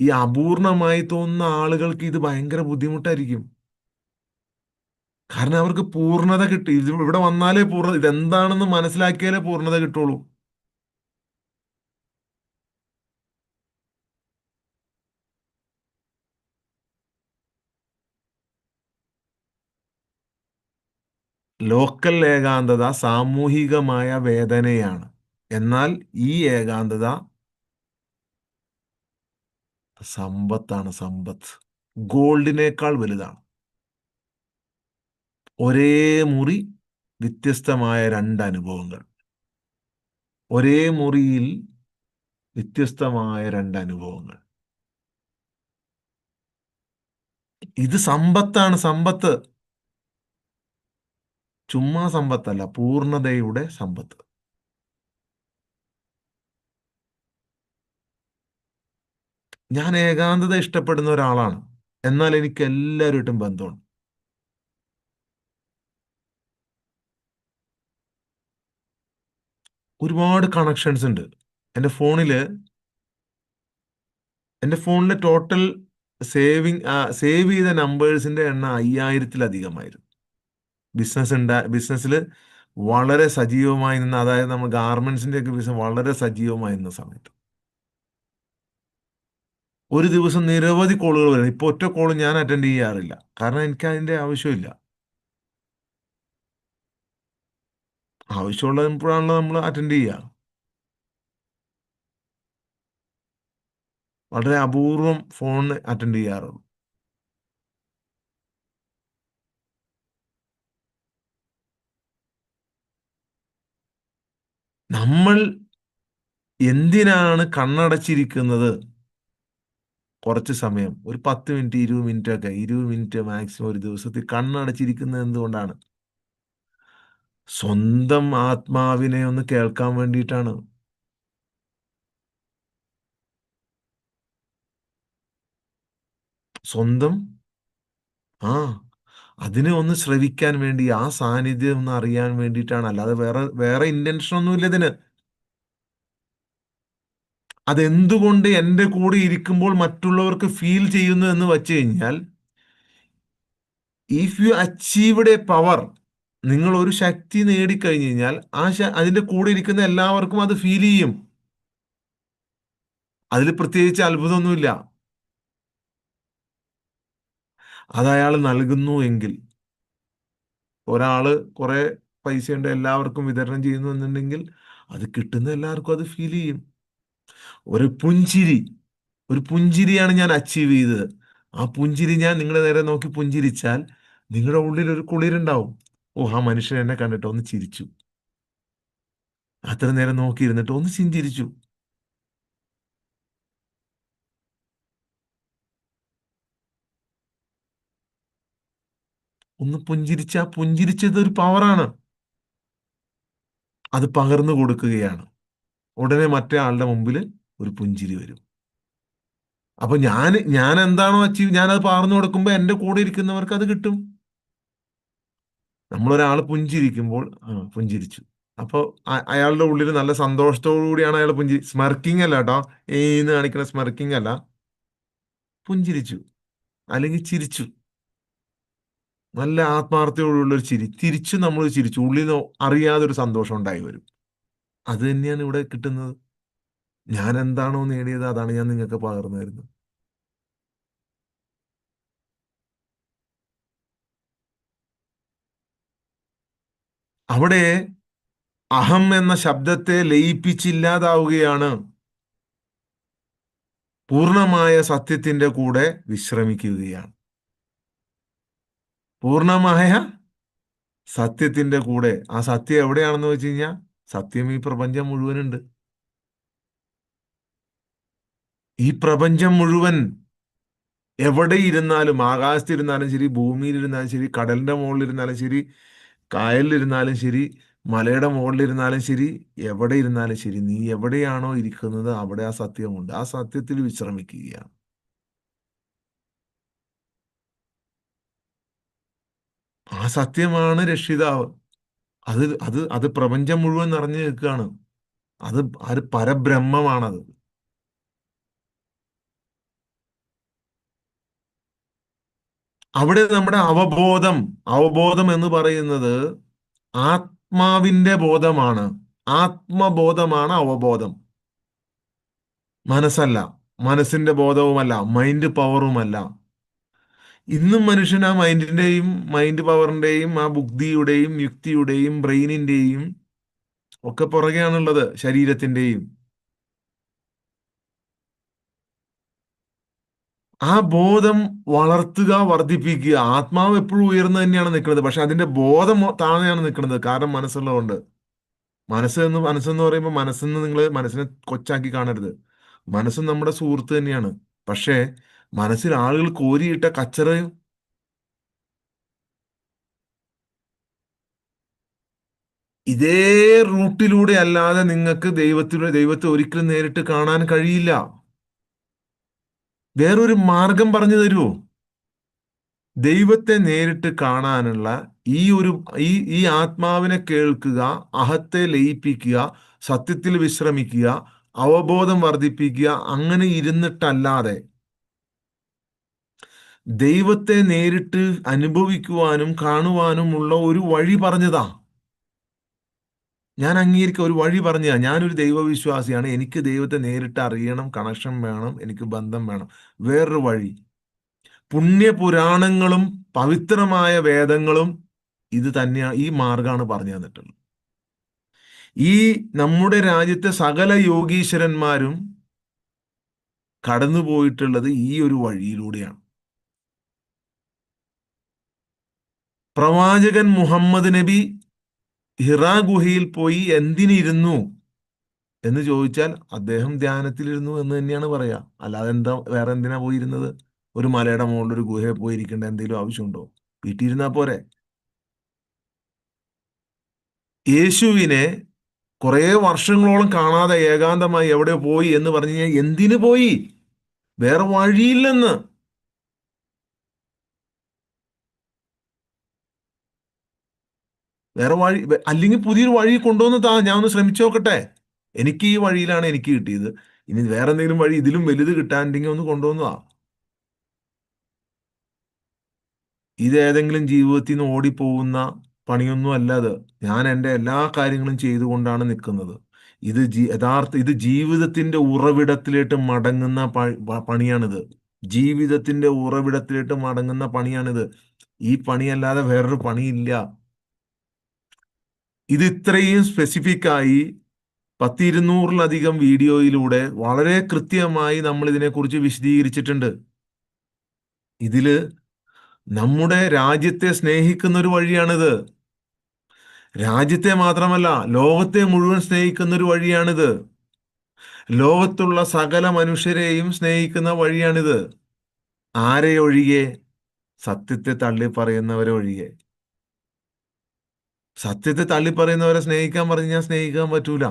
ഈ അപൂർണമായി തോന്നുന്ന ആളുകൾക്ക് ഇത് ഭയങ്കര ബുദ്ധിമുട്ടായിരിക്കും. കാരണം അവർക്ക് പൂർണ്ണത കിട്ടി, ഇത് ഇവിടെ വന്നാലേ പൂർണ്ണത, ഇതെന്താണെന്ന് മനസ്സിലാക്കിയാലേ പൂർണ്ണത കിട്ടുള്ളൂ. ലോക്കൽ ഏകാന്തത സാമൂഹികമായ വേദനയാണ്. എന്നാൽ ഈ ഏകാന്തത സമ്പത്താണ്, സമ്പത്ത്. ഗോൾഡിനേക്കാൾ വലുതാണ്. ഒരേ മുറി, വ്യത്യസ്തമായ രണ്ട് അനുഭവങ്ങൾ. ഒരേ മുറിയിൽ വ്യത്യസ്തമായ രണ്ട് അനുഭവങ്ങൾ. ഇത് സമ്പത്താണ്, സമ്പത്ത്. ചുമ്മാ സമ്പത്തല്ല, പൂർണ്ണതയുടെ സമ്പത്ത്. ഞാൻ ഏകാന്തത ഇഷ്ടപ്പെടുന്ന ഒരാളാണ്. എന്നാൽ എനിക്ക് എല്ലാവരുമായിട്ടും ബന്ധമുണ്ട്. ഒരുപാട് കണക്ഷൻസ് ഉണ്ട്. എൻ്റെ ഫോണില് എൻ്റെ ഫോണിലെ ടോട്ടൽ സേവ് ചെയ്ത നമ്പേഴ്സിന്റെ എണ്ണം 5000-ലധികമായിരുന്നു. ബിസിനസ്സിൽ വളരെ സജീവമായി നിന്ന, അതായത് നമ്മൾ ഗാർമെന്റ്സിന്റെ ഒക്കെ ബിസിനസ് വളരെ സജീവമായി നിന്ന സമയത്ത് ഒരു ദിവസം നിരവധി കോളുകൾ വരും. ഇപ്പൊ ഒറ്റ കോൾ ഞാൻ അറ്റൻഡ് ചെയ്യാറില്ല, കാരണം എനിക്ക് അതിന്റെ ആവശ്യമില്ല. ആവശ്യമുള്ളപ്പോഴാണല്ലോ നമ്മൾ അറ്റൻഡ് ചെയ്യുക. വളരെ അപൂർവം ഫോൺ അറ്റൻഡ് ചെയ്യാറുള്ളൂ. നമ്മൾ എന്തിനാണ് കണ്ണടച്ചിരിക്കുന്നത്? കുറച്ച് സമയം, ഒരു 10 മിനിറ്റ്, 20 മിനിറ്റ് ഒക്കെ, 20 മിനിറ്റ് മാക്സിമം ഒരു ദിവസത്തിൽ കണ്ണടച്ചിരിക്കുന്നത് എന്തുകൊണ്ടാണ്? സ്വന്തം ആത്മാവിനെ ഒന്ന് കേൾക്കാൻ വേണ്ടിയിട്ടാണ്. സ്വന്തം, ആ, അതിനെ ഒന്ന് ശ്രവിക്കാൻ വേണ്ടി, ആ സാന്നിധ്യം ഒന്ന് അറിയാൻ വേണ്ടിയിട്ടാണ്. അല്ലാതെ വേറെ വേറെ ഇന്റൻഷൻ ഒന്നുമില്ല ഇതിന്. അതെന്തുകൊണ്ട് എൻ്റെ കൂടെ ഇരിക്കുമ്പോൾ മറ്റുള്ളവർക്ക് ഫീൽ ചെയ്യുന്നു എന്ന് വച്ചു കഴിഞ്ഞാൽ, if you achieved A power, നിങ്ങൾ ഒരു ശക്തി നേടിക്കഴിഞ്ഞു കഴിഞ്ഞാൽ അതിന്റെ കൂടെ ഇരിക്കുന്ന എല്ലാവർക്കും അത് ഫീൽ ചെയ്യും. അതിൽ പ്രത്യേകിച്ച് അത്ഭുതമൊന്നുമില്ല. അത് അയാൾ നൽകുന്നു എങ്കിൽ, ഒരാള് കുറെ പൈസയുണ്ട് എല്ലാവർക്കും വിതരണം ചെയ്യുന്നു എന്നുണ്ടെങ്കിൽ, അത് കിട്ടുന്ന എല്ലാവർക്കും അത് ഫീൽ ചെയ്യും. ഒരു പുഞ്ചിരി, ഒരു പുഞ്ചിരിയാണ് ഞാൻ അച്ചീവ് ചെയ്തത്. ആ പുഞ്ചിരി, ഞാൻ നിങ്ങളുടെ നേരെ നോക്കി പുഞ്ചിരിച്ചാൽ നിങ്ങളുടെ ഉള്ളിൽ ഒരു കുളിരുണ്ടാവും. ഓ, ആ മനുഷ്യൻ എന്നെ കണ്ടിട്ട് ഒന്ന് ചിരിച്ചു, അത്ര നേരം നോക്കിയിരുന്നിട്ട് ഒന്ന് ചിന്തിരിച്ചു. ഒന്ന് പുഞ്ചിരിച്ച ആ പുഞ്ചിരിച്ചത് ഒരു പവറാണ്. അത് പകർന്നു കൊടുക്കുകയാണ്. ഉടനെ മറ്റേ ആളുടെ മുമ്പിൽ ഒരു പുഞ്ചിരി വരും. അപ്പൊ ഞാൻ എന്താണോ അച്ചീവ്, ഞാനത് പകർന്നു കൊടുക്കുമ്പോൾ എന്റെ കൂടെ ഇരിക്കുന്നവർക്ക് അത് കിട്ടും. നമ്മളൊരാൾ പുഞ്ചിരിക്കുമ്പോൾ പുഞ്ചിരിച്ചു. അപ്പോൾ അയാളുടെ ഉള്ളിൽ നല്ല സന്തോഷത്തോടു കൂടിയാണ് അയാൾ സ്മർക്കിംഗ് അല്ല കേട്ടോ, ഏന്ന് കാണിക്കുന്ന സ്മർക്കിംഗ് അല്ല, പുഞ്ചിരിച്ചു അല്ലെങ്കിൽ ചിരിച്ചു. നല്ല ആത്മാർത്ഥതയോടുള്ള ഒരു ചിരി, തിരിച്ചു നമ്മൾ ചിരിച്ചു, ഉള്ളിൽ നിന്ന് അറിയാതെ ഒരു സന്തോഷം ഉണ്ടായി വരും. അത് തന്നെയാണ് ഇവിടെ കിട്ടുന്നത്. ഞാൻ എന്താണോ നേടിയത് അതാണ് ഞാൻ നിങ്ങൾക്ക് പകർന്നു തരുന്നത്. അവിടെ അഹം എന്ന ശബ്ദത്തെ ലയിപ്പിച്ചില്ലാതാവുകയാണ്. പൂർണ്ണമായ സത്യത്തിന്റെ കൂടെ വിശ്രമിക്കുകയാണ്. പൂർണ്ണമായ സത്യത്തിന്റെ കൂടെ. ആ സത്യം എവിടെയാണെന്ന് വെച്ച് കഴിഞ്ഞാൽ, സത്യം ഈ പ്രപഞ്ചം മുഴുവനുണ്ട്. ഈ പ്രപഞ്ചം മുഴുവൻ എവിടെ ഇരുന്നാലും, ആകാശത്തിരുന്നാലും ശരി, ഭൂമിയിലിരുന്നാലും ശരി, കടലിന്റെ മുകളിലിരുന്നാലും ശരി, കായലിലിരുന്നാലും ശരി, മലയുടെ മുകളിലിരുന്നാലും ശരി, എവിടെ ഇരുന്നാലും ശരി, നീ എവിടെയാണോ ഇരിക്കുന്നത് അവിടെ ആ സത്യമുണ്ട്. ആ സത്യത്തിൽ വിശ്രമിക്കുകയാണ്. ആ സത്യമാണ് രക്ഷിതാവ്. അത് പ്രപഞ്ചം മുഴുവൻ നിറഞ്ഞു നിൽക്കുകയാണ്. അത് അത് പരബ്രഹ്മമാണത്. അവിടെ നമ്മുടെ അവബോധം, അവബോധം എന്ന് പറയുന്നത് ആത്മാവിന്റെ ബോധമാണ്. ആത്മബോധമാണ് അവബോധം. മനസ്സല്ല, മനസ്സിന്റെ ബോധവുമല്ല, മൈൻഡ് പവറുമല്ല. ഇന്നും മനുഷ്യൻ ആ മൈൻഡിന്റെയും മൈൻഡ് പവറിന്റെയും ആ ബുദ്ധിയുടെയും യുക്തിയുടെയും ബ്രെയിനിന്റെയും ഒക്കെ പുറകെയാണുള്ളത്, ശരീരത്തിന്റെയും. ആ ബോധം വളർത്തുക, വർദ്ധിപ്പിക്കുക. ആത്മാവ് എപ്പോഴും ഉയർന്നു തന്നെയാണ് നിൽക്കുന്നത്, പക്ഷെ അതിന്റെ ബോധം താഴെയാണ് നിൽക്കുന്നത്. കാരണം മനസ്സുള്ളതുകൊണ്ട്. മനസ്സെന്ന് പറയുമ്പോൾ മനസ്സെന്ന് നിങ്ങൾ മനസ്സിനെ കൊച്ചാക്കി കാണരുത്. മനസ്സ് നമ്മുടെ സുഹൃത്ത് തന്നെയാണ്. പക്ഷേ മനസ്സിൽ ആളുകൾ കോരിയിട്ട കച്ചറയും, ഇതേ റൂട്ടിലൂടെ അല്ലാതെ നിങ്ങൾക്ക് ദൈവത്തെ ഒരിക്കലും നേരിട്ട് കാണാൻ കഴിയില്ല. വേറൊരു മാർഗം പറഞ്ഞു തരുമോ? ദൈവത്തെ നേരിട്ട് കാണാനുള്ള ഈ ഒരു ഈ ഈ ആത്മാവിനെ കേൾക്കുക, അഹത്തെ ലയിപ്പിക്കുക, സത്യത്തിൽ വിശ്രമിക്കുക, അവബോധം വർദ്ധിപ്പിക്കുക, അങ്ങനെ ഇരുന്നിട്ടല്ലാതെ ദൈവത്തെ നേരിട്ട് അനുഭവിക്കുവാനും കാണുവാനുമുള്ള ഒരു വഴി പറഞ്ഞതാ. ഞാൻ അംഗീകരിക്കുക, ഒരു വഴി പറഞ്ഞതാ. ഞാനൊരു ദൈവവിശ്വാസിയാണ്, എനിക്ക് ദൈവത്തെ നേരിട്ട് അറിയണം, കണക്ഷൻ വേണം, എനിക്ക് ബന്ധം വേണം. വേറൊരു വഴി, പുണ്യപുരാണങ്ങളും പവിത്രമായ വേദങ്ങളും ഇത് തന്നെയാണ്, ഈ മാർഗമാണ് പറഞ്ഞു തന്നിട്ടുള്ളത്. ഈ നമ്മുടെ രാജ്യത്തെ സകല യോഗീശ്വരന്മാരും കടന്നുപോയിട്ടുള്ളത് ഈ ഒരു വഴിയിലൂടെയാണ്. പ്രവാചകൻ മുഹമ്മദ് നബി ഹിറാ ഗുഹയിൽ പോയി എന്തിനിരുന്നു എന്ന് ചോദിച്ചാൽ അദ്ദേഹം ധ്യാനത്തിലിരുന്നു എന്ന് തന്നെയാണ് പറയാ. അല്ലാതെ എന്താ, വേറെ എന്തിനാ പോയിരുന്നത്? ഒരു മലയുടെ മുകളിൽ ഒരു ഗുഹയിൽ പോയിരിക്കേണ്ട എന്തെങ്കിലും ആവശ്യമുണ്ടോ? വീട്ടിലിരുന്നാ പോരെ. യേശുവിനെ കുറെ വർഷങ്ങളോളം കാണാതെ ഏകാന്തമായി എവിടെ പോയി എന്ന് പറഞ്ഞു കഴിഞ്ഞാൽ എന്തിനു പോയി? വേറെ വഴിയില്ലെന്ന്. വേറെ വഴി അല്ലെങ്കിൽ പുതിയൊരു വഴി കൊണ്ടുവന്ന് താ, ഞാൻ ഒന്ന് ശ്രമിച്ചു നോക്കട്ടെ. എനിക്ക് ഈ വഴിയിലാണ് എനിക്ക് കിട്ടിയത്, ഇനി വേറെ എന്തെങ്കിലും വഴി ഇതിലും വലുത് കിട്ടാനുണ്ടെങ്കിൽ ഒന്ന് കൊണ്ടുവന്നതാ. ഇത് ഏതെങ്കിലും ജീവിതത്തിൽ നിന്ന് ഓടിപ്പോകുന്ന പണിയൊന്നും അല്ല അത്. ഞാൻ എൻ്റെ എല്ലാ കാര്യങ്ങളും ചെയ്തുകൊണ്ടാണ് നിൽക്കുന്നത്. ഇത് ജീവിതത്തിന്റെ ഉറവിടത്തിലേക്ക് മടങ്ങുന്ന പണിയാണിത്. ജീവിതത്തിന്റെ ഉറവിടത്തിലേക്ക് മടങ്ങുന്ന പണിയാണിത്. ഈ പണിയല്ലാതെ വേറൊരു പണിയില്ല. ഇത് ഇത്രയും സ്പെസിഫിക് ആയി 200-ലധികം വീഡിയോയിലൂടെ വളരെ കൃത്യമായി നമ്മൾ ഇതിനെക്കുറിച്ച് വിശദീകരിച്ചിട്ടുണ്ട്. ഇതില് നമ്മുടെ രാജ്യത്തെ സ്നേഹിക്കുന്ന ഒരു വഴിയാണിത്. രാജ്യത്തെ മാത്രമല്ല, ലോകത്തെ മുഴുവൻ സ്നേഹിക്കുന്ന ഒരു വഴിയാണിത്. ലോകത്തുള്ള സകല മനുഷ്യരെയും സ്നേഹിക്കുന്ന വഴിയാണിത്. ആരെ ഒഴികെ? സത്യത്തെ തള്ളി പറയുന്നവരെ ഒഴികെ. സത്യത്തെ തള്ളി പറയുന്നവരെ സ്നേഹിക്കാൻ പറഞ്ഞാൽ സ്നേഹിക്കാൻ പറ്റൂല.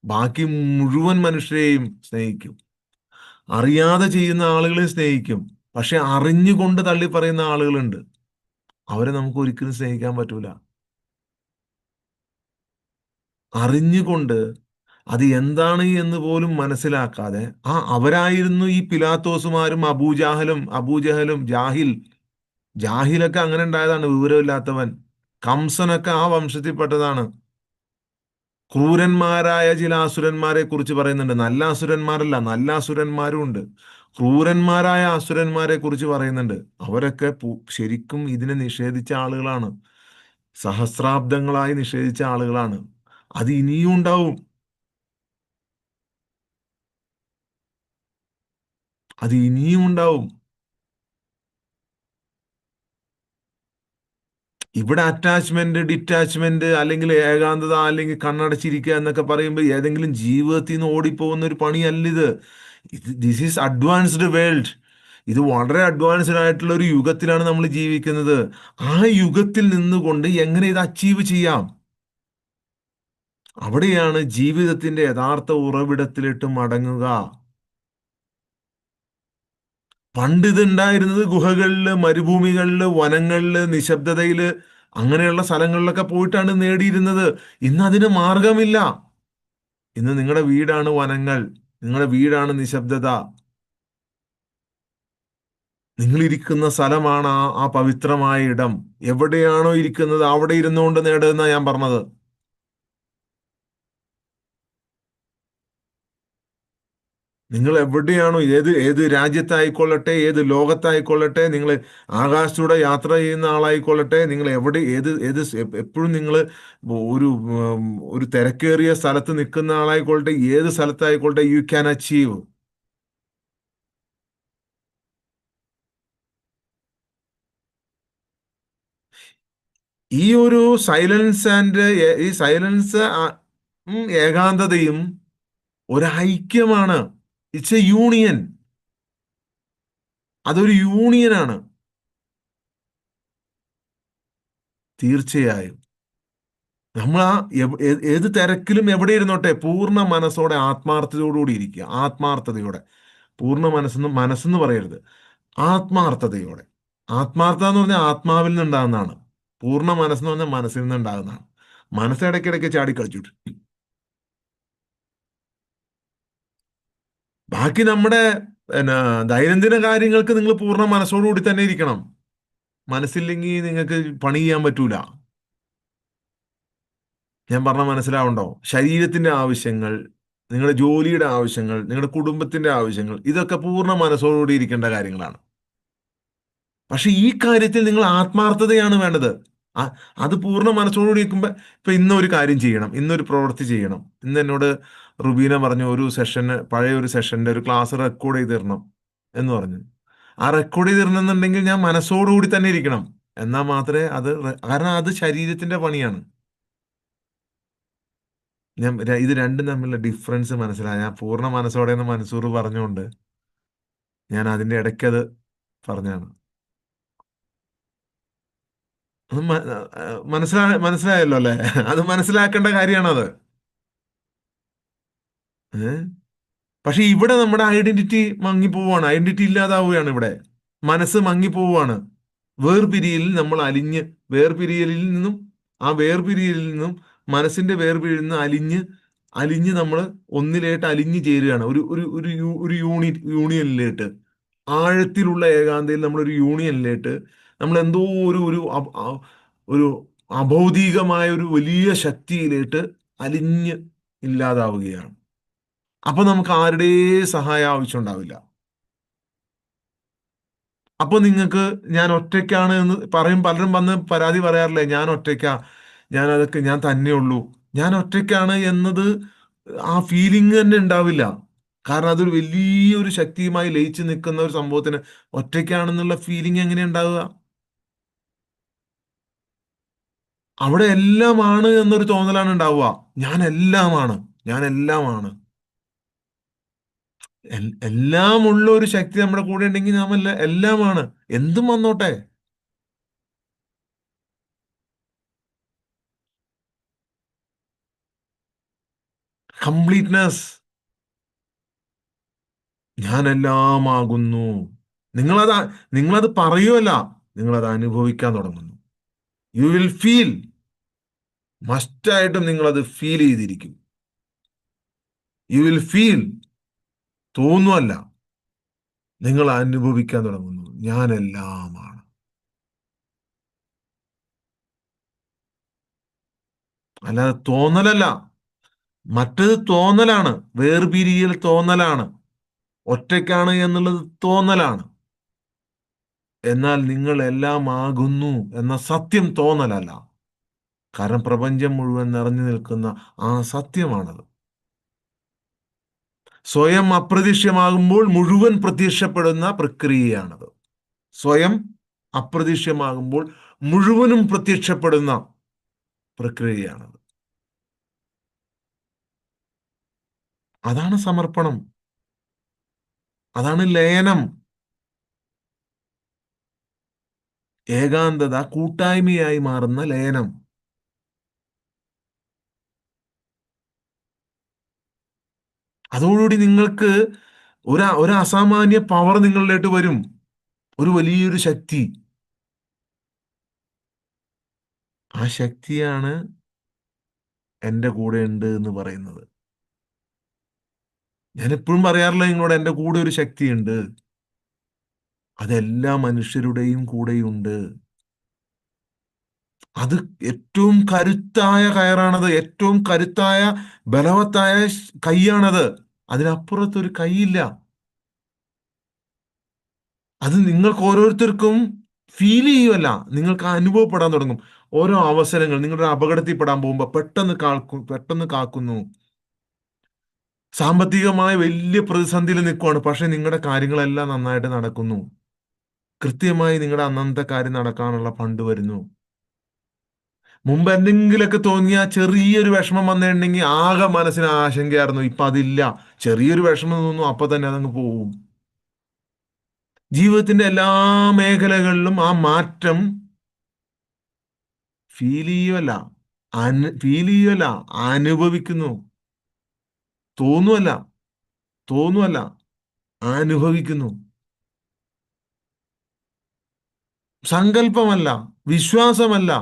ബാക്കി മുഴുവൻ മനുഷ്യരെയും സ്നേഹിക്കും. അറിയാതെ ചെയ്യുന്ന ആളുകളെ സ്നേഹിക്കും. പക്ഷെ അറിഞ്ഞുകൊണ്ട് തള്ളി പറയുന്ന ആളുകളുണ്ട്. അവരെ നമുക്ക് ഒരിക്കലും സ്നേഹിക്കാൻ പറ്റൂല. അറിഞ്ഞുകൊണ്ട് അത് എന്താണ് എന്ന് പോലും മനസ്സിലാക്കാതെ, അവരായിരുന്നു ഈ പിലാത്തോസുമാരും അബൂജഹലും ജാഹിലൊക്കെ അങ്ങനെ ഉണ്ടായതാണ്, വിവരമില്ലാത്തവൻ. കംസനൊക്കെ ആ വംശത്തിൽപ്പെട്ടതാണ്. ക്രൂരന്മാരായ ചില അസുരന്മാരെ കുറിച്ച് പറയുന്നുണ്ട്. നല്ല അസുരന്മാരല്ല, നല്ല അസുരന്മാരും ഉണ്ട്. ക്രൂരന്മാരായ അസുരന്മാരെ കുറിച്ച് പറയുന്നുണ്ട്. അവരൊക്കെ ശരിക്കും ഇതിനെ നിഷേധിച്ച ആളുകളാണ്. സഹസ്രാബ്ദങ്ങളായി നിഷേധിച്ച ആളുകളാണ്. അത് ഇനിയും ഉണ്ടാവും. അത് ഇനിയും ഉണ്ടാവും. ഇവിടെ അറ്റാച്ച്മെന്റ്, ഡിറ്റാച്ച്മെന്റ്, അല്ലെങ്കിൽ ഏകാന്തത, അല്ലെങ്കിൽ കണ്ണടച്ചിരിക്കുക എന്നൊക്കെ പറയുമ്പോൾ ഏതെങ്കിലും ജീവിതത്തിൽ നിന്ന് ഓടിപ്പോകുന്ന ഒരു പണിയല്ല ഇത്. This is advanced world. ഇത് വളരെ അഡ്വാൻസ്ഡ് ആയിട്ടുള്ള ഒരു യുഗത്തിലാണ് നമ്മൾ ജീവിക്കുന്നത്. ആ യുഗത്തിൽ നിന്നുകൊണ്ട് എങ്ങനെ ഇത് അച്ചീവ് ചെയ്യാം? അവിടെയാണ് ജീവിതത്തിന്റെ യഥാർത്ഥ ഉറവിടത്തിലിട്ട് മടങ്ങുക. പണ്ട് ഇത് ഉണ്ടായിരുന്നത് ഗുഹകളില്, മരുഭൂമികളില്, വനങ്ങളില്, നിശബ്ദതയില്, അങ്ങനെയുള്ള സ്ഥലങ്ങളിലൊക്കെ പോയിട്ടാണ് നേടിയിരുന്നത്. ഇന്ന് അതിന് മാർഗമില്ല. ഇന്ന് നിങ്ങളുടെ വീടാണ് വനങ്ങൾ, നിങ്ങളുടെ വീടാണ് നിശബ്ദത, നിങ്ങൾ ഇരിക്കുന്ന സ്ഥലമാണ് ആ പവിത്രമായ ഇടം. എവിടെയാണോ ഇരിക്കുന്നത് അവിടെ ഇരുന്നുകൊണ്ട് നേടുന്ന ഞാൻ പറഞ്ഞത്. നിങ്ങൾ എവിടെയാണോ, ഏത് ഏത് രാജ്യത്തായിക്കൊള്ളട്ടെ, ഏത് ലോകത്തായിക്കൊള്ളട്ടെ, നിങ്ങൾ ആകാശത്തൂടെ യാത്ര ചെയ്യുന്ന ആളായിക്കൊള്ളട്ടെ, നിങ്ങൾ എവിടെ, ഏത് ഏത് എപ്പോഴും നിങ്ങൾ ഒരു ഒരു തിരക്കേറിയ സ്ഥലത്ത് നിൽക്കുന്ന ആളായിക്കൊള്ളട്ടെ, ഏത് സ്ഥലത്തായിക്കൊള്ളട്ടെ, യു ക്യാൻ അച്ചീവ്. ഈ ഒരു സൈലൻസ് ആൻഡ് ഈ സൈലൻസ് ഏകാന്തതയും ഒരു ഐക്യമാണ്. It's A union. അതൊരു യൂണിയനാണ്. തീർച്ചയായും. നമ്മൾ ഏത് തിരക്കിലും എവിടെ ഇരുന്നോട്ടെ, പൂർണ്ണ മനസ്സോടെ ആത്മാർത്ഥതയോടുകൂടി ഇരിക്കുക. ആത്മാർത്ഥതയോടെ. പൂർണ്ണ മനസ്സെന്ന് പറയരുത്, ആത്മാർത്ഥതയോടെ. ആത്മാർത്ഥത എന്ന് പറഞ്ഞാൽ ആത്മാവിൽ നിന്നുണ്ടാകുന്നതാണ്. പൂർണ്ണ മനസ്സെന്ന് പറഞ്ഞാൽ മനസ്സിൽ നിന്നുണ്ടാകുന്നതാണ്. മനസ്സ് ഇടയ്ക്കിടയ്ക്ക് ചാടിക്കളിച്ചിട്ട് ബാക്കി നമ്മുടെ പിന്നെ ദൈനംദിന കാര്യങ്ങൾക്ക് നിങ്ങൾ പൂർണ്ണ മനസ്സോടുകൂടി തന്നെ ഇരിക്കണം. മനസ്സില്ലെങ്കിൽ നിങ്ങൾക്ക് പണി ചെയ്യാൻ പറ്റൂല. ഞാൻ പറഞ്ഞ മനസ്സിലാവുണ്ടോ? ശരീരത്തിന്റെ ആവശ്യങ്ങൾ, നിങ്ങളുടെ ജോലിയുടെ ആവശ്യങ്ങൾ, നിങ്ങളുടെ കുടുംബത്തിന്റെ ആവശ്യങ്ങൾ, ഇതൊക്കെ പൂർണ്ണ മനസ്സോടുകൂടി ഇരിക്കേണ്ട കാര്യങ്ങളാണ്. പക്ഷെ ഈ കാര്യത്തിൽ നിങ്ങൾ ആത്മാർത്ഥതയാണ് വേണ്ടത്. ആ- അത് പൂർണ്ണ മനസ്സോടുകൂടി ഇരിക്കുമ്പോൾ, ഇപ്പൊ ഇന്നൊരു കാര്യം ചെയ്യണം, ഇന്നൊരു പ്രവൃത്തി ചെയ്യണം. ഇന്ന് എന്നോട് റുബീന പറഞ്ഞു, ഒരു സെഷന്, പഴയ ഒരു സെഷന്റെ ഒരു ക്ലാസ് റെക്കോർഡ് ചെയ്ത് തരണം എന്ന് പറഞ്ഞു. ആ റെക്കോർഡ് ചെയ്ത് തരണമെന്നുണ്ടെങ്കിൽ ഞാൻ മനസ്സോടുകൂടി തന്നെ ഇരിക്കണം. എന്നാൽ മാത്രമേ അത് കാരണം അത് ശരീരത്തിന്റെ പണിയാണ്. ഇത് രണ്ടും തമ്മിലുള്ള ഡിഫറൻസ് മനസ്സിലായി. ഞാൻ പൂർണ്ണ മനസ്സോടെ എന്ന് മൻസൂർ പറഞ്ഞുകൊണ്ട് ഞാൻ അതിന്റെ ഇടയ്ക്ക് അത് പറഞ്ഞാണ്. അത് മനസ്സിലായല്ലോ അല്ലേ? അത് മനസ്സിലാക്കേണ്ട കാര്യമാണത്. ഏഹ് പക്ഷെ ഇവിടെ നമ്മുടെ ഐഡന്റിറ്റി മങ്ങിപ്പോവാണ്. ഐഡന്റിറ്റി ഇല്ലാതാവുകയാണ് ഇവിടെ. മനസ്സ് മങ്ങിപ്പോവാണ്. വേർപിരിയലിൽ നമ്മൾ വേർപിരിയലിൽ നിന്നും വേർപിരിയലിൽ നിന്നും മനസ്സിന്റെ വേർപിരിയിൽ നിന്ന് അലിഞ്ഞ് നമ്മൾ ഒന്നിലായിട്ട് അലിഞ്ഞു ചേരുകയാണ്. ഒരു ഒരു ഒരു ഒരു യൂണിയനിലേട്ട്, ആഴത്തിലുള്ള ഏകാന്തയിൽ നമ്മളൊരു യൂണിയനിലേട്ട് നമ്മൾ എന്തോ ഒരു ഒരു ഒരു അഭൗതികമായ ഒരു വലിയ ശക്തിയിലേട്ട് അലിഞ്ഞ് ഇല്ലാതാവുകയാണ്. അപ്പൊ നമുക്ക് ആരുടെയും സഹായം ആവശ്യമുണ്ടാവില്ല. അപ്പൊ നിങ്ങൾക്ക് ഞാൻ ഒറ്റയ്ക്കാണ് എന്ന് പറയും. പലരും വന്ന് പരാതി പറയാറില്ലേ, ഞാൻ ഒറ്റയ്ക്കാ, ഞാൻ തന്നെയുള്ളൂ, ഞാൻ ഒറ്റയ്ക്കാണ് എന്നത്. ആ ഫീലിംഗ് തന്നെ ഉണ്ടാവില്ല. കാരണം അതൊരു വലിയൊരു ശക്തിയുമായി ലയിച്ച് നിൽക്കുന്ന ഒരു സംഭവത്തിന് ഒറ്റയ്ക്കാണെന്നുള്ള ഫീലിംഗ് എങ്ങനെ ഉണ്ടാവുക? അവിടെ എല്ലാമാണ് എന്നൊരു തോന്നലാണ് ഉണ്ടാവുക. ഞാൻ എല്ലാമാണ്, ഞാൻ എല്ലാമാണ്. എല്ലാം ഉള്ള ഒരു ശക്തി നമ്മുടെ കൂടെ ഉണ്ടെങ്കിൽ നാം എല്ലാമാണ്. എന്തും വന്നോട്ടെ. കംപ്ലീറ്റ്നെസ്. ഞാൻ എല്ലാമാകുന്നു. നിങ്ങളത് നിങ്ങളത് പറയുമല്ല, നിങ്ങളത് അനുഭവിക്കാൻ തുടങ്ങുന്നു. You will feel. മസ്റ്റായിട്ടും നിങ്ങളത് ഫീൽ ചെയ്തിരിക്കും. U will feel. തോന്നുമല്ല, നിങ്ങൾ അനുഭവിക്കാൻ തുടങ്ങുന്നു. ഞാൻ എല്ലാമാണ്. അല്ലാതെ തോന്നലല്ല. മറ്റത് തോന്നലാണ്, വേർപിരിയൽ തോന്നലാണ്, ഒറ്റയ്ക്കാണ് എന്നുള്ളത് തോന്നലാണ്. എന്നാൽ നിങ്ങൾ എല്ലാം ആകുന്നു എന്ന സത്യം തോന്നലല്ല. കാരണം പ്രപഞ്ചം മുഴുവൻ നിറഞ്ഞു നിൽക്കുന്ന ആ സത്യമാണത്. സ്വയം അപ്രത്യക്ഷമാകുമ്പോൾ മുഴുവൻ പ്രത്യക്ഷപ്പെടുന്ന പ്രക്രിയയാണത്. സ്വയം അപ്രത്യക്ഷമാകുമ്പോൾ മുഴുവനും പ്രത്യക്ഷപ്പെടുന്ന പ്രക്രിയയാണത്. അതാണ് സമർപ്പണം. അതാണ് ലയനം. ഏകാന്തത കൂട്ടായ്മയായി മാറുന്ന ലയനം. അതോടുകൂടി നിങ്ങൾക്ക് ഒരു അസാമാന്യ പവർ നിങ്ങളിലേക്ക് വരും. ഒരു വലിയൊരു ശക്തി. ആ ശക്തിയാണ് എൻ്റെ കൂടെ ഉണ്ട് എന്ന് പറയുന്നത്. ഞാൻ എപ്പോഴും പറയാറില്ല നിങ്ങളോട്, എൻ്റെ കൂടെ ഒരു ശക്തിയുണ്ട്. അതെല്ലാ മനുഷ്യരുടെയും കൂടെയുണ്ട്. അത് ഏറ്റവും കരുത്തായ കയറാണത്. ഏറ്റവും കരുത്തായ ബലവത്തായ കൈയാണത്. അതിനപ്പുറത്തൊരു കൈയില്ല. അത് നിങ്ങൾക്ക് ഓരോരുത്തർക്കും ഫീൽ ചെയ്യുമല്ല, നിങ്ങൾക്ക് അനുഭവപ്പെടാൻ തുടങ്ങും. ഓരോ അവസരങ്ങൾ നിങ്ങളുടെ അപകടത്തിൽപ്പെടാൻ പോകുമ്പോൾ പെട്ടെന്ന് കാക്കുന്നു. സാമ്പത്തികമായ വലിയ പ്രതിസന്ധിയിൽ നിൽക്കുവാണ്, പക്ഷെ നിങ്ങളുടെ കാര്യങ്ങളെല്ലാം നന്നായിട്ട് നടക്കുന്നു. കൃത്യമായി നിങ്ങളുടെ അന്നത്തെ കാര്യം നടക്കാനുള്ള ഫണ്ട് വരുന്നു. മുമ്പ് എന്തെങ്കിലുമൊക്കെ തോന്നിയ ചെറിയൊരു വിഷമം വന്നിട്ടുണ്ടെങ്കിൽ ആകെ മനസ്സിന് ആശങ്കയായിരുന്നു. ഇപ്പൊ അതില്ല. ചെറിയൊരു വിഷമം തോന്നുന്നു, അപ്പൊ തന്നെ അതങ്ങ് പോവും. ജീവിതത്തിന്റെ എല്ലാ മേഖലകളിലും ആ മാറ്റം ഫീൽ ചെയ്യുമല്ല, ഫീൽ ചെയ്യുമല്ല, അനുഭവിക്കുന്നു. തോന്നുമല്ല, തോന്നുമല്ല, അനുഭവിക്കുന്നു. സങ്കല്പമല്ല, വിശ്വാസമല്ല,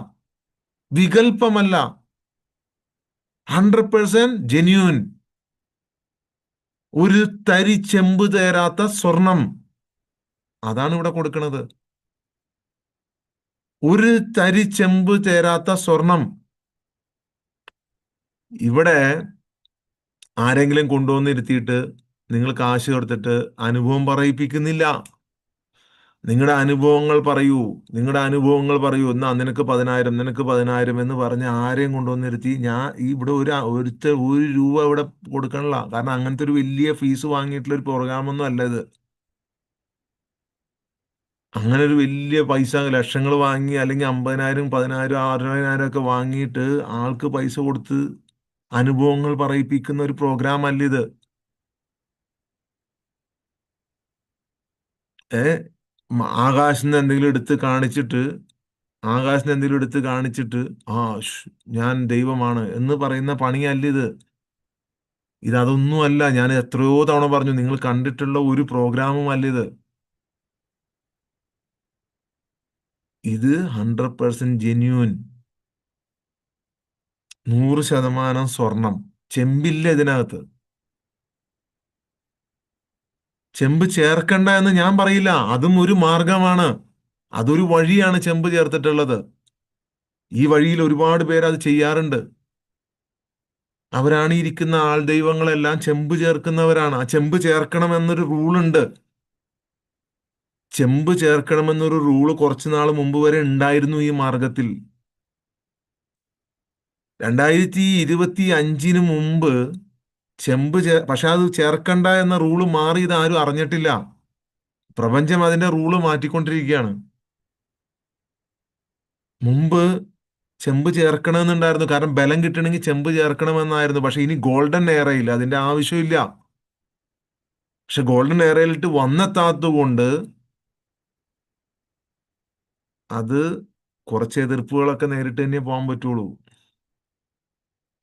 വികല്പമല്ല. 100% ജെന്യൂൻ. ഒരു തരി ചെമ്പ് തേരാത്ത സ്വർണം. അതാണ് ഇവിടെ കൊടുക്കുന്നത്. ഒരു തരി ചെമ്പ് തേരാത്ത സ്വർണം. ഇവിടെ ആരെങ്കിലും കൊണ്ടുവന്നിരുത്തിയിട്ട് നിങ്ങൾ കാശ് കൊടുത്തിട്ട് അനുഭവം പറയിപ്പിക്കുന്നില്ല. നിങ്ങളുടെ അനുഭവങ്ങൾ പറയൂ. നിങ്ങളുടെ അനുഭവങ്ങൾ പറയൂ. എന്നാ നിനക്ക് 10,000, നിനക്ക് 10,000 എന്ന് പറഞ്ഞ് ആരെയും കൊണ്ടുവന്നിരുത്തി ഞാൻ ഇവിടെ ഒരു രൂപ ഇവിടെ കൊടുക്കണില്ല. കാരണം അങ്ങനത്തെ ഒരു വലിയ ഫീസ് വാങ്ങിയിട്ടുള്ള ഒരു പ്രോഗ്രാമൊന്നും അല്ല ഇത്. അങ്ങനെ ഒരു വലിയ പൈസ ലക്ഷങ്ങൾ വാങ്ങി, അല്ലെങ്കിൽ 50,000, 10,000, 60,000 ഒക്കെ വാങ്ങിയിട്ട് ആൾക്ക് പൈസ കൊടുത്ത് അനുഭവങ്ങൾ പറയിപ്പിക്കുന്ന ഒരു പ്രോഗ്രാം അല്ല ഇത്. ഏ ആകാശത്ത് നിന്ന് എന്തെങ്കിലും എടുത്ത് കാണിച്ചിട്ട്, ആകാശത്ത് നിന്ന് എന്തെങ്കിലും എടുത്ത് കാണിച്ചിട്ട് ആ ഷ്, ഞാൻ ദൈവമാണ് എന്ന് പറയുന്ന പണിയല്ല ഇത്. ഇതൊന്നുമല്ല. ഞാൻ എത്രയോ തവണ പറഞ്ഞു, നിങ്ങൾ കണ്ടിട്ടുള്ള ഒരു പ്രോഗ്രാമും അല്ല ഇത്. ഇത് 100% ജെന്യൂൻ. 100% സ്വർണം. ചെമ്പില്ല ഇതിനകത്ത്. ചെമ്പ് ചേർക്കണ്ട എന്ന് ഞാൻ പറയില്ല. അതും ഒരു മാർഗമാണ്. അതൊരു വഴിയാണ് ചെമ്പ് ചേർത്തിട്ടുള്ളത്. ഈ വഴിയിൽ ഒരുപാട് പേര് അത് ചെയ്യാറുണ്ട്. അവരാണ് ഈ ഇരിക്കുന്ന ആൾ ദൈവങ്ങളെല്ലാം ചെമ്പ് ചേർക്കുന്നവരാണ്. ആ ചെമ്പ് ചേർക്കണമെന്നൊരു റൂളുണ്ട്. ചെമ്പ് ചേർക്കണമെന്നൊരു റൂള് കുറച്ചു നാൾ മുമ്പ് വരെ ഉണ്ടായിരുന്നു ഈ മാർഗത്തിൽ. 2025 മുമ്പ് പക്ഷെ അത് ചേർക്കണ്ട എന്ന റൂള് മാറിയത് ആരും അറിഞ്ഞിട്ടില്ല. പ്രപഞ്ചം അതിന്റെ റൂള് മാറ്റിക്കൊണ്ടിരിക്കുകയാണ്. മുമ്പ് ചെമ്പ് ചേർക്കണമെന്നുണ്ടായിരുന്നു, കാരണം ബലം കിട്ടണമെങ്കിൽ ചെമ്പ് ചേർക്കണമെന്നായിരുന്നു. പക്ഷെ ഇനി ഗോൾഡൻ എറയിൽ അതിന്റെ ആവശ്യമില്ല. പക്ഷെ ഗോൾഡൻ എറയിലിട്ട് വന്നെത്താത്തത് കൊണ്ട് അത് കുറച്ച് എതിർപ്പുകളൊക്കെ നേരിട്ട് തന്നെ പോകാൻ പറ്റുള്ളൂ.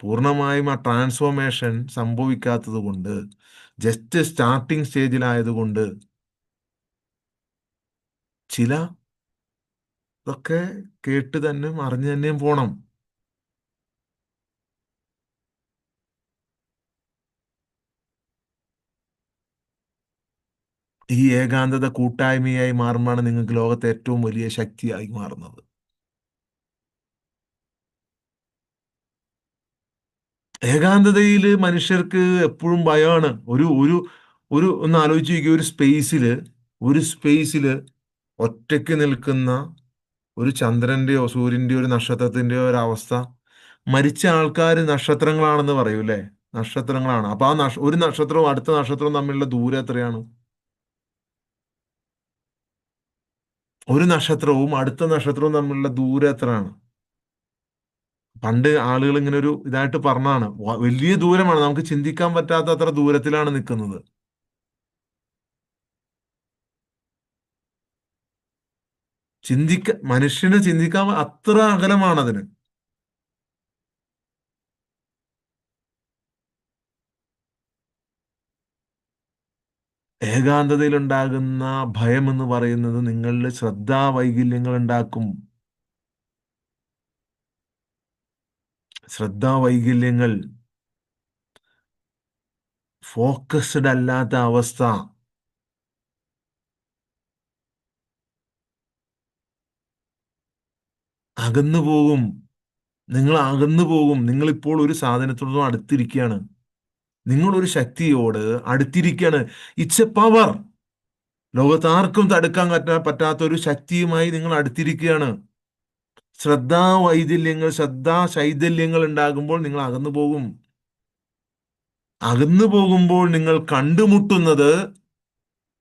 പൂർണ്ണമായും ആ ട്രാൻസ്ഫോർമേഷൻ സംഭവിക്കാത്തത് കൊണ്ട്, ജസ്റ്റ് സ്റ്റാർട്ടിംഗ് സ്റ്റേജിലായതുകൊണ്ട് ചില ഇതൊക്കെ കേട്ട് തന്നെ അറിഞ്ഞു തന്നെയും പോണം. ഈ ഏകാന്തത കൂട്ടായ്മയായി മാറുമ്പോഴാണ് നിങ്ങൾക്ക് ലോകത്തെ ഏറ്റവും വലിയ ശക്തിയായി മാറുന്നത്. ഏകാന്തതയിൽ മനുഷ്യർക്ക് എപ്പോഴും ഭയമാണ്. ഒരു ഒരു ഒരു ഒന്ന് ആലോചിച്ച് നോക്കിയ, ഒരു സ്പേസില് ഒറ്റയ്ക്ക് നിൽക്കുന്ന ഒരു ചന്ദ്രന്റെയോ സൂര്യന്റെയോ ഒരു നക്ഷത്രത്തിന്റെയോ ഒരു അവസ്ഥ. മരിച്ച ആൾക്കാർ നക്ഷത്രങ്ങളാണെന്ന് പറയൂലേ? നക്ഷത്രങ്ങളാണ്. അപ്പൊ ആ ഒരു നക്ഷത്രവും അടുത്ത നക്ഷത്രവും തമ്മിലുള്ള ദൂരം എത്രയാണ്? ഒരു നക്ഷത്രവും അടുത്ത നക്ഷത്രവും തമ്മിലുള്ള ദൂരം എത്രയാണ്? പണ്ട് ആളുകൾ ഇങ്ങനെ ഒരു ഇതായിട്ട് പറഞ്ഞാണ്, വലിയ ദൂരമാണ്, നമുക്ക് ചിന്തിക്കാൻ പറ്റാത്ത അത്ര ദൂരത്തിലാണ് നിൽക്കുന്നത്. മനുഷ്യന് ചിന്തിക്കാൻ അത്ര അകലമാണ് അതിന്. ഏകാന്തതയിലുണ്ടാകുന്ന ഭയം എന്ന് പറയുന്നത് നിങ്ങളിൽ ശ്രദ്ധാ വൈകല്യങ്ങൾ ഉണ്ടാക്കും. ശ്രദ്ധാ വൈകല്യങ്ങൾ, ഫോക്കസ്ഡ് അല്ലാത്ത അവസ്ഥ, അകന്നു പോകും. നിങ്ങൾ അകന്നു പോകും. നിങ്ങളിപ്പോൾ ഒരു സാധനത്തോടും അടുത്തിരിക്കുകയാണ്. നിങ്ങളൊരു ശക്തിയോട് അടുത്തിരിക്കുകയാണ്. It's a power. ലോകത്ത് ആർക്കും തടുക്കാൻ പറ്റാത്ത ഒരു ശക്തിയുമായി നിങ്ങൾ അടുത്തിരിക്കുകയാണ്. ശ്രദ്ധാ വൈകല്യങ്ങൾ, ശ്രദ്ധാ ശൈഥല്യങ്ങൾ ഉണ്ടാകുമ്പോൾ നിങ്ങൾ അകന്നു പോകും. അകന്നു പോകുമ്പോൾ നിങ്ങൾ കണ്ടുമുട്ടുന്നത്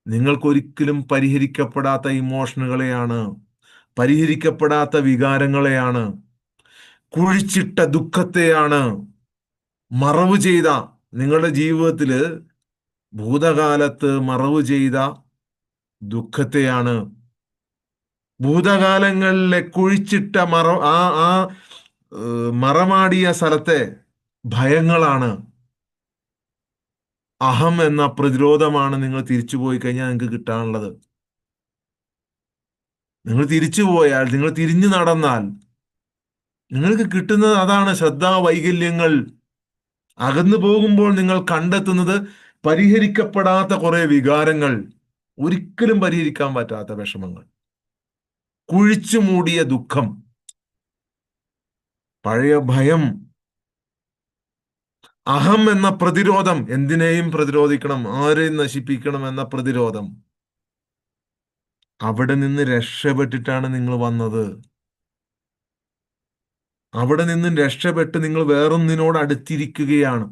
നിങ്ങൾക്കൊരിക്കലും പരിഹരിക്കപ്പെടാത്ത ഇമോഷനുകളെയാണ്, പരിഹരിക്കപ്പെടാത്ത വികാരങ്ങളെയാണ്, കുഴിച്ചിട്ട ദുഃഖത്തെയാണ്, മറവ് ചെയ്ത നിങ്ങളുടെ ജീവിതത്തില് ഭൂതകാലത്ത് മറവ് ചെയ്ത ദുഃഖത്തെയാണ്, ഭൂതകാലങ്ങളിലെ കുഴിച്ചിട്ട ആ ആ മറമാടിയ സ്ഥലത്തെ ഭയങ്ങളാണ്. അഹം എന്ന പ്രതിരോധമാണ് നിങ്ങൾ തിരിച്ചു പോയി കഴിഞ്ഞാൽ നിങ്ങൾക്ക് കിട്ടാനുള്ളത്. നിങ്ങൾ തിരിച്ചു പോയാൽ, നിങ്ങൾ തിരിഞ്ഞു നടന്നാൽ നിങ്ങൾക്ക് കിട്ടുന്നത് അതാണ്, ശ്രദ്ധാ വൈകല്യങ്ങൾ. അകന്നു പോകുമ്പോൾ നിങ്ങൾ കണ്ടെത്തുന്നത് പരിഹരിക്കപ്പെടാത്ത കുറെ വികാരങ്ങൾ, ഒരിക്കലും പരിഹരിക്കാൻ പറ്റാത്ത വിഷമങ്ങൾ, കുഴിച്ചു മൂടിയ ദുഃഖം, പഴയ ഭയം, അഹം എന്ന പ്രതിരോധം, എന്തിനേയും പ്രതിരോധിക്കണം, ആരെയും നശിപ്പിക്കണം എന്ന പ്രതിരോധം. അവിടെ നിന്ന് രക്ഷപ്പെട്ടിട്ടാണ് നിങ്ങൾ വന്നത്. അവിടെ നിന്ന് രക്ഷപ്പെട്ട് നിങ്ങൾ വേറൊന്നിനോട് അടുത്തിരിക്കുകയാണ്.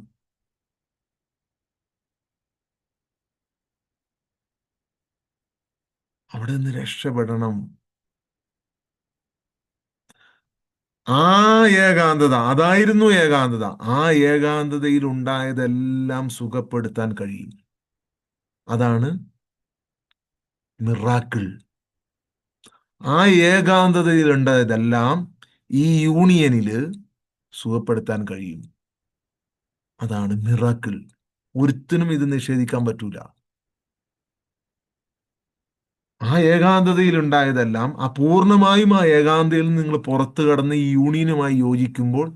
അവിടെ നിന്ന് രക്ഷപ്പെടണം. ആ ഏകാന്തത, അതായിരുന്നു ഏകാന്തത. ആ ഏകാന്തതയിൽ ഉണ്ടായതെല്ലാം സുഖപ്പെടുത്താൻ കഴിയും. അതാണ് മിറാക്കിൾ. ആ ഏകാന്തതയിൽ ഉണ്ടായതെല്ലാം ഈ യൂണിയനില് സുഖപ്പെടുത്താൻ കഴിയും. അതാണ് മിറാക്കിൾ. ഒരുത്തിനും ഇത് നിഷേധിക്കാൻ പറ്റൂല. ആ ഏകാന്തതയിൽ ഉണ്ടായതെല്ലാം അപൂർണമായും ആ ഏകാന്തതയിൽ നിന്ന് നിങ്ങൾ പുറത്തു കടന്ന് ഈ യൂണിയനുമായി യോജിക്കുമ്പോൾ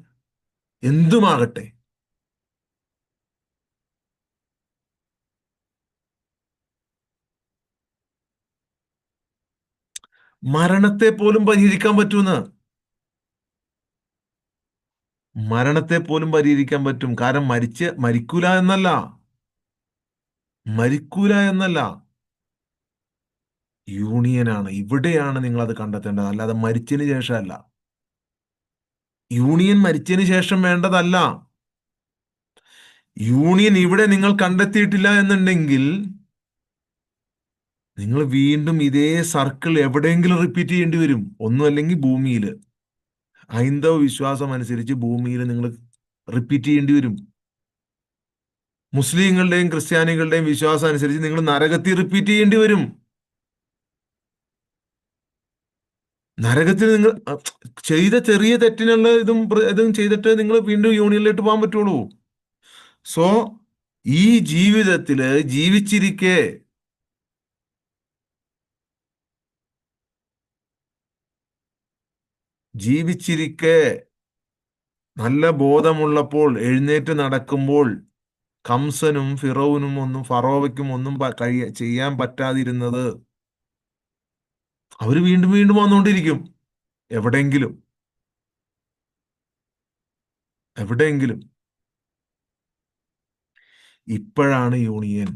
എന്തുമാകട്ടെ, മരണത്തെ പോലും പരിഹരിക്കാൻ പറ്റുമെന്ന്. മരണത്തെ പോലും പരിഹരിക്കാൻ പറ്റും. കാരണം മരിക്കൂല എന്നല്ല, മരിക്കൂല എന്നല്ല, യൂണിയനാണ്. ഇവിടെയാണ് നിങ്ങൾ അത് കണ്ടെത്തേണ്ടത്, അല്ലാതെ മരിച്ചതിന് ശേഷമല്ല. യൂണിയൻ മരിച്ചതിന് ശേഷം വേണ്ടതല്ല. യൂണിയൻ ഇവിടെ നിങ്ങൾ കണ്ടെത്തിയിട്ടില്ല എന്നുണ്ടെങ്കിൽ നിങ്ങൾ വീണ്ടും ഇതേ സർക്കിൾ എവിടെയെങ്കിലും റിപ്പീറ്റ് ചെയ്യേണ്ടി വരും. ഒന്നും അല്ലെങ്കിൽ ഭൂമിയിൽ, ഹൈന്ദവ വിശ്വാസം അനുസരിച്ച് ഭൂമിയിൽ നിങ്ങൾ റിപ്പീറ്റ് ചെയ്യേണ്ടി വരും. മുസ്ലിങ്ങളുടെയും ക്രിസ്ത്യാനികളുടെയും വിശ്വാസം അനുസരിച്ച് നിങ്ങൾ നരകത്തിൽ റിപ്പീറ്റ് ചെയ്യേണ്ടി വരും. നരകത്തിൽ നിങ്ങൾ ചെയ്ത ചെറിയ തെറ്റിനുള്ള ഇതും ചെയ്തിട്ട് നിങ്ങൾ വീണ്ടും യൂണിയനിലോട്ട് പോകാൻ പറ്റുള്ളൂ. സോ ഈ ജീവിതത്തില് ജീവിച്ചിരിക്കെ, ജീവിച്ചിരിക്കെ നല്ല ബോധമുള്ളപ്പോൾ എഴുന്നേറ്റ് നടക്കുമ്പോൾ കംസനും ഫിറോവിനും ഒന്നും ഫറോവയ്ക്കും ഒന്നും ചെയ്യാൻ പറ്റാതിരുന്നത് അവര് വീണ്ടും വീണ്ടും വന്നുകൊണ്ടിരിക്കും. എവിടെയെങ്കിലും, എവിടെയെങ്കിലും. ഇപ്പോഴാണ് യൂണിയൻ.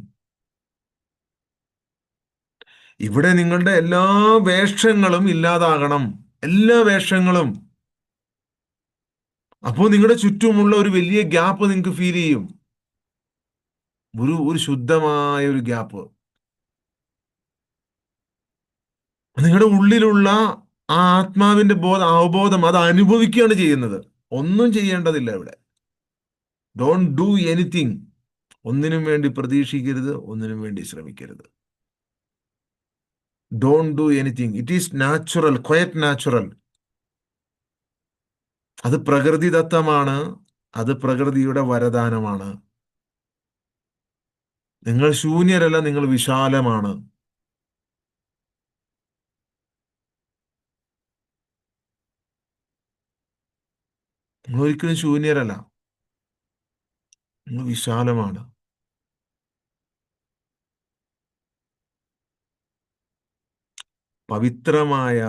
ഇവിടെ നിങ്ങളുടെ എല്ലാ വേഷങ്ങളും ഇല്ലാതാകണം. എല്ലാ വേഷങ്ങളും. അപ്പോൾ നിങ്ങളുടെ ചുറ്റുമുള്ള ഒരു വലിയ ഗ്യാപ്പ് നിങ്ങൾക്ക് ഫീൽ ചെയ്യും. ഒരു ഒരു ശുദ്ധമായ ഒരു ഗ്യാപ്പ്. നിങ്ങളുടെ ഉള്ളിലുള്ള ആ ആത്മാവിന്റെ അവബോധം അത് അനുഭവിക്കുകയാണ് ചെയ്യുന്നത്. ഒന്നും ചെയ്യേണ്ടതില്ല ഇവിടെ. Don't do anything. ഒന്നിനും വേണ്ടി പ്രതീക്ഷിക്കരുത്, ഒന്നിനും വേണ്ടി ശ്രമിക്കരുത്. Don't do anything. It is natural, quiet natural. അത് പ്രകൃതിദത്തമാണ്. അത് പ്രകൃതിയുടെ വരദാനമാണ്. നിങ്ങൾ ശൂന്യരല്ല, നിങ്ങൾ വിശാലമാണ്. നിങ്ങൾ ഒരിക്കലും ശൂന്യരല്ല, നിങ്ങൾ വിശാലമാണ്. പവിത്രമായ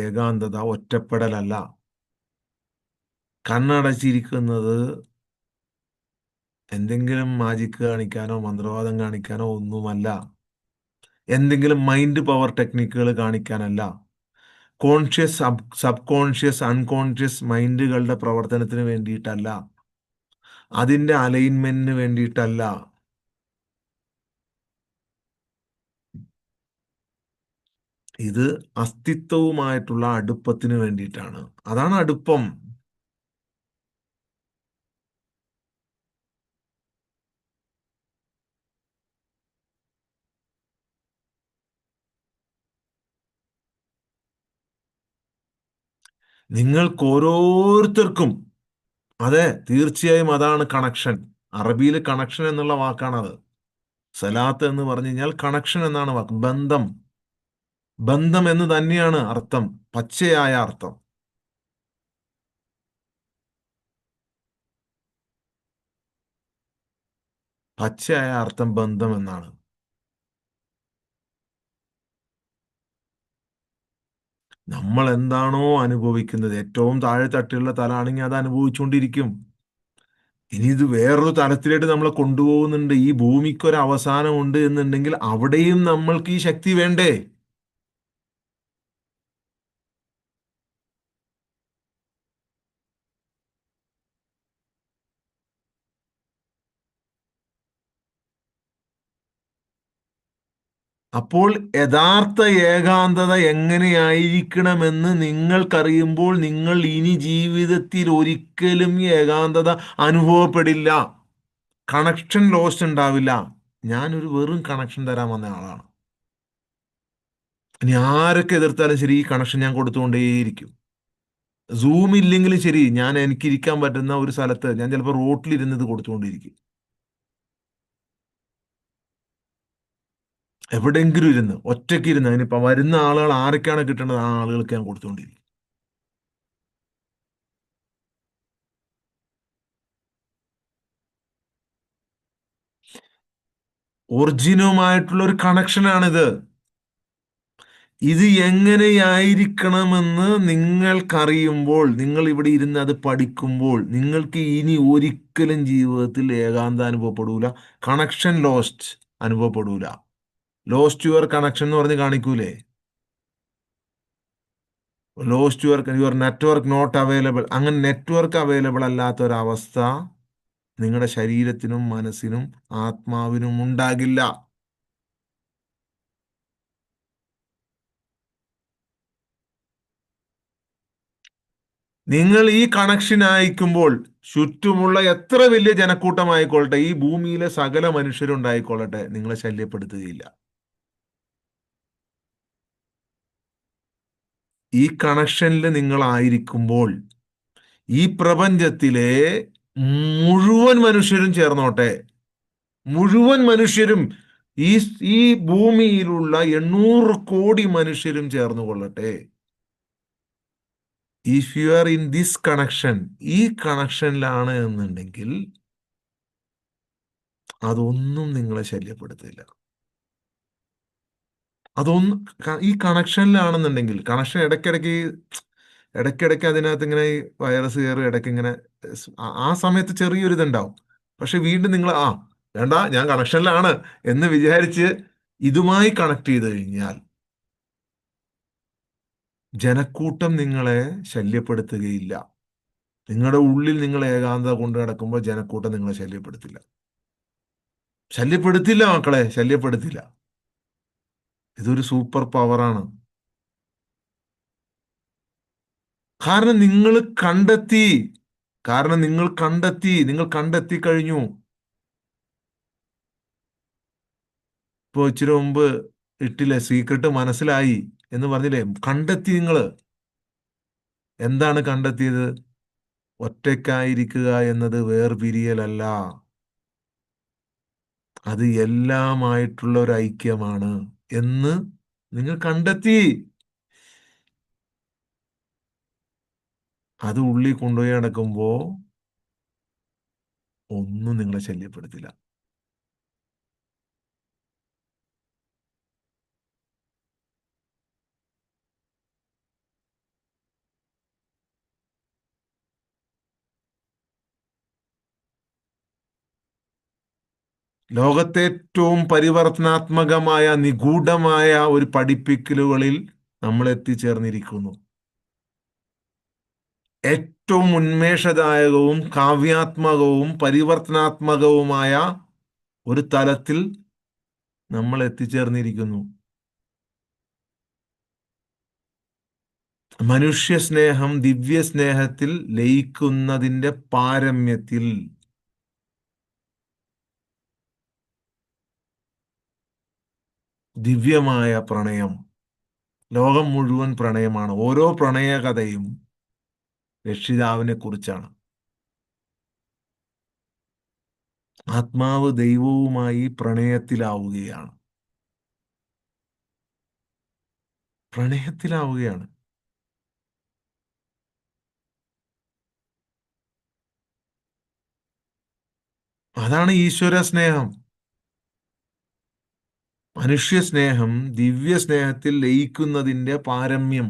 ഏകാന്തത ഒറ്റപ്പെടലല്ല. കണ്ണടച്ചിരിക്കുന്നത് എന്തെങ്കിലും മാജിക്ക് കാണിക്കാനോ മന്ത്രവാദം കാണിക്കാനോ ഒന്നുമല്ല. എന്തെങ്കിലും മൈൻഡ് പവർ ടെക്നിക്കുകൾ കാണിക്കാനല്ല. കോൺഷ്യസ്, സബ് കോൺഷ്യസ്, അൺകോൺഷ്യസ് മൈൻഡുകളുടെ പ്രവർത്തനത്തിന് വേണ്ടിയിട്ടല്ല. അതിൻ്റെ അലൈൻമെന്റിന് വേണ്ടിയിട്ടല്ല. ഇത് അസ്തിത്വവുമായിട്ടുള്ള അടുപ്പത്തിന് വേണ്ടിയിട്ടാണ്. അതാണ് അടുപ്പം. നിങ്ങൾക്ക് ഓരോരുത്തർക്കും, അതെ, തീർച്ചയായും അതാണ് കണക്ഷൻ. അറബിയിൽ കണക്ഷൻ എന്നുള്ള വാക്കാണത്. സലാത്ത് എന്ന് പറഞ്ഞു കഴിഞ്ഞാൽ കണക്ഷൻ എന്നാണ് വാക്ക്. ബന്ധം. ബന്ധം എന്ന് തന്നെയാണ് അർത്ഥം, പച്ചയായ അർത്ഥം. പച്ചയായ അർത്ഥം ബന്ധം എന്നാണ്. നമ്മൾ എന്താണോ അനുഭവിക്കുന്നത്, ഏറ്റവും താഴെ തട്ടിലുള്ള തലാണെങ്കിൽ അത് അനുഭവിച്ചുകൊണ്ടിരിക്കും. ഇനി ഇത് വേറൊരു തലത്തിലേക്ക് നമ്മളെ കൊണ്ടുപോകുന്നുണ്ട്. ഈ ഭൂമിക്കൊരു അവസാനമുണ്ട് എന്നുണ്ടെങ്കിൽ അവിടെയും നമ്മൾക്ക് ഈ ശക്തി വേണ്ടേ? അപ്പോൾ യഥാർത്ഥ ഏകാന്തത എങ്ങനെയായിരിക്കണമെന്ന് നിങ്ങൾക്കറിയുമ്പോൾ നിങ്ങൾ ഇനി ജീവിതത്തിൽ ഒരിക്കലും ഈ ഏകാന്തത അനുഭവപ്പെടില്ല. കണക്ഷൻ ലോസ്റ്റ് ഉണ്ടാവില്ല. ഞാനൊരു വെറും കണക്ഷൻ തരാൻ വന്ന ആളാണ്. ഇനി ആരൊക്കെ എതിർത്താലും ശരി, ഈ കണക്ഷൻ ഞാൻ കൊടുത്തുകൊണ്ടേയിരിക്കും. സൂം ഇല്ലെങ്കിലും ശരി, ഞാൻ എനിക്കിരിക്കാൻ പറ്റുന്ന ഒരു സ്ഥലത്ത് ഞാൻ ചിലപ്പോൾ റോട്ടിലിരുന്നത് കൊടുത്തുകൊണ്ടിരിക്കും. എവിടെയെങ്കിലും ഇരുന്ന് ഒറ്റയ്ക്ക് ഇരുന്ന്, അതിനിപ്പോ വരുന്ന ആളുകൾ ആരൊക്കെയാണ് കിട്ടേണ്ടത് ആ ആളുകൾക്ക് ഞാൻ കൊടുത്തുകൊണ്ടിരിക്കും. ഒറിജിനുമായിട്ടുള്ള ഒരു കണക്ഷനാണിത്. ഇത് എങ്ങനെയായിരിക്കണമെന്ന് നിങ്ങൾക്കറിയുമ്പോൾ, നിങ്ങൾ ഇവിടെ ഇരുന്ന് അത് പഠിക്കുമ്പോൾ, നിങ്ങൾക്ക് ഇനി ഒരിക്കലും ജീവിതത്തിൽ ഏകാന്തം അനുഭവപ്പെടൂല. കണക്ഷൻ ലോസ്റ്റ് അനുഭവപ്പെടൂല. ലോസ്റ്റ് യുവർ കണക്ഷൻ എന്ന് പറഞ്ഞ് കാണിക്കൂലേ? Lost your network not available. അങ്ങനെ നെറ്റ്വർക്ക് അവൈലബിൾ അല്ലാത്ത ഒരവസ്ഥ നിങ്ങളുടെ ശരീരത്തിനും മനസ്സിനും ആത്മാവിനും ഉണ്ടാകില്ല. നിങ്ങൾ ഈ കണക്ഷൻ അയക്കുമ്പോൾ ചുറ്റുമുള്ള എത്ര വലിയ ജനക്കൂട്ടമായിക്കൊള്ളട്ടെ, ഈ ഭൂമിയിലെ സകല മനുഷ്യരുണ്ടായിക്കൊള്ളട്ടെ, നിങ്ങളെ ശല്യപ്പെടുത്തുകയില്ല. ഈ കണക്ഷനിൽ നിങ്ങളായിരിക്കുമ്പോൾ ഈ പ്രപഞ്ചത്തിലെ മുഴുവൻ മനുഷ്യരും ചേർന്നോട്ടെ, മുഴുവൻ മനുഷ്യരും, ഈ ഈ ഭൂമിയിലുള്ള 800 കോടി മനുഷ്യരും ചേർന്നുകൊള്ളട്ടെ. If you are in this connection, ഈ കണക്ഷനിലാണ് എന്നുണ്ടെങ്കിൽ അതൊന്നും നിങ്ങളെ ശല്യപ്പെടുത്തില്ല. അതൊന്നും ഈ കണക്ഷനിലാണെന്നുണ്ടെങ്കിൽ, കണക്ഷൻ ഇടയ്ക്കിടയ്ക്ക് അതിനകത്ത് ഇങ്ങനെ ഈ വൈറസ് കയറി ഇടയ്ക്ക് ഇങ്ങനെ ആ സമയത്ത് ചെറിയൊരു ഇതുണ്ടാവും. പക്ഷെ വീണ്ടും നിങ്ങൾ വേണ്ട, ഞാൻ കണക്ഷനിലാണ് എന്ന് വിചാരിച്ച് ഇതുമായി കണക്ട് ചെയ്ത് കഴിഞ്ഞാൽ ജനക്കൂട്ടം നിങ്ങളെ ശല്യപ്പെടുത്തുകയില്ല. നിങ്ങളുടെ ഉള്ളിൽ നിങ്ങൾ ഏകാന്തത കൊണ്ട് നടക്കുമ്പോൾ ജനക്കൂട്ടം നിങ്ങളെ ശല്യപ്പെടുത്തില്ല. ശല്യപ്പെടുത്തില്ല മക്കളെ, ശല്യപ്പെടുത്തില്ല. ഇതൊരു സൂപ്പർ പവറാണ്. കാരണം നിങ്ങൾ കണ്ടെത്തി, നിങ്ങൾ കണ്ടെത്തി കഴിഞ്ഞു. ഇപ്പൊ ഇച്ചിരി മുമ്പ് ഇട്ടില്ലേ, സീക്രട്ട് മനസ്സിലായി എന്ന് പറഞ്ഞില്ലേ? കണ്ടെത്തി നിങ്ങള്. എന്താണ് കണ്ടെത്തിയത്? ഒറ്റയ്ക്കായിരിക്കുക എന്നത് വേർപിരിയലല്ല, അത് എല്ലാമായിട്ടുള്ള ഒരു ഐക്യമാണ് എന്ന് നിങ്ങൾ കണ്ടെത്തി. അത് ഉള്ളിൽ കൊണ്ടുപോയി നടക്കുമ്പോ ഒന്നും നിങ്ങളെ ശല്യപ്പെടുത്തില്ല. ലോകത്തെ ഏറ്റവും പരിവർത്തനാത്മകമായ നിഗൂഢമായ ഒരു പഠിപ്പിക്കലുകളിൽ നമ്മൾ എത്തിച്ചേർന്നിരിക്കുന്നു. ഏറ്റവും ഉന്മേഷദായകവും കാവ്യാത്മകവും പരിവർത്തനാത്മകവുമായ ഒരു തലത്തിൽ നമ്മൾ എത്തിച്ചേർന്നിരിക്കുന്നു. മനുഷ്യ സ്നേഹം ദിവ്യ സ്നേഹത്തിൽ ലയിക്കുന്നതിന്റെ പാരമ്യത്തിൽ. ദിവ്യമായ പ്രണയം, ലോകം മുഴുവൻ പ്രണയമാണ്. ഓരോ പ്രണയകഥയും രക്ഷിതാവിനെ കുറിച്ചാണ്. ആത്മാവ് ദൈവവുമായി പ്രണയത്തിലാവുകയാണ്. പ്രണയത്തിലാവുകയാണ്. അതാണ് ഈശ്വര സ്നേഹം. മനുഷ്യ സ്നേഹം ദിവ്യ സ്നേഹത്തിൽ ലയിക്കുന്നതിന്റെ പാരമ്യം.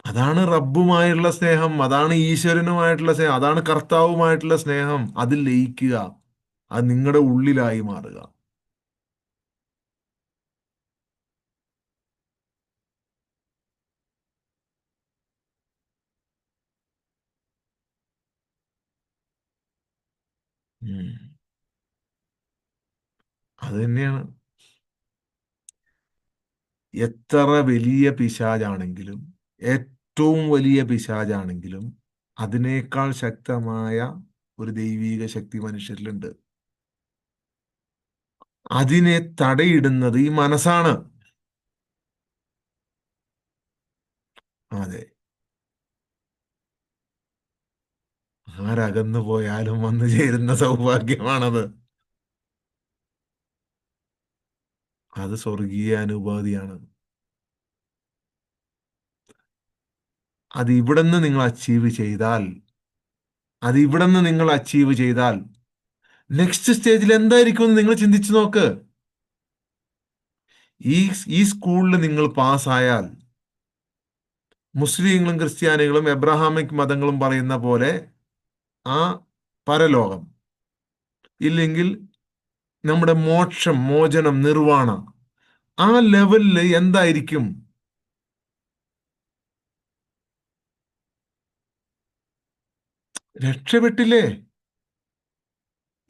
അതാണ് റബ്ബുമായുള്ള സ്നേഹം, അതാണ് ഈശ്വരനുമായിട്ടുള്ള സ്നേഹം, അതാണ് കർത്താവുമായിട്ടുള്ള സ്നേഹം. അതിൽ ലയിക്കുക, അത് നിങ്ങളുടെ ഉള്ളിലായി മാറുക. ഉം. അത് തന്നെയാണ്. എത്ര വലിയ പിശാചാണെങ്കിലും, ഏറ്റവും വലിയ പിശാചാണെങ്കിലും അതിനേക്കാൾ ശക്തമായ ഒരു ദൈവീക ശക്തി മനുഷ്യരിലുണ്ട്. അതിനെ തടയിടുന്നത് ഈ മനസ്സാണ്. അതെ. ആരകന്നു പോയാലും വന്നു ചേരുന്ന സൗഭാഗ്യമാണത്. അത് സ്വർഗീയ അനുഭൂതിയാണ്. അത് ഇവിടുന്ന് നിങ്ങൾ അച്ചീവ് ചെയ്താൽ, നെക്സ്റ്റ് സ്റ്റേജിൽ എന്തായിരിക്കും എന്ന് നിങ്ങൾ ചിന്തിച്ചു നോക്ക്. ഈ ഈ സ്കൂളിൽ നിങ്ങൾ പാസ്സായാൽ മുസ്ലിങ്ങളും ക്രിസ്ത്യാനികളും എബ്രഹാമിക് മതങ്ങളും പറയുന്ന പോലെ ആ പരലോകം, ഇല്ലെങ്കിൽ നമ്മുടെ മോക്ഷം, മോചനം, നിർവാണ, ആ ലെവലില് എന്തായിരിക്കും? രക്ഷപ്പെട്ടില്ലേ?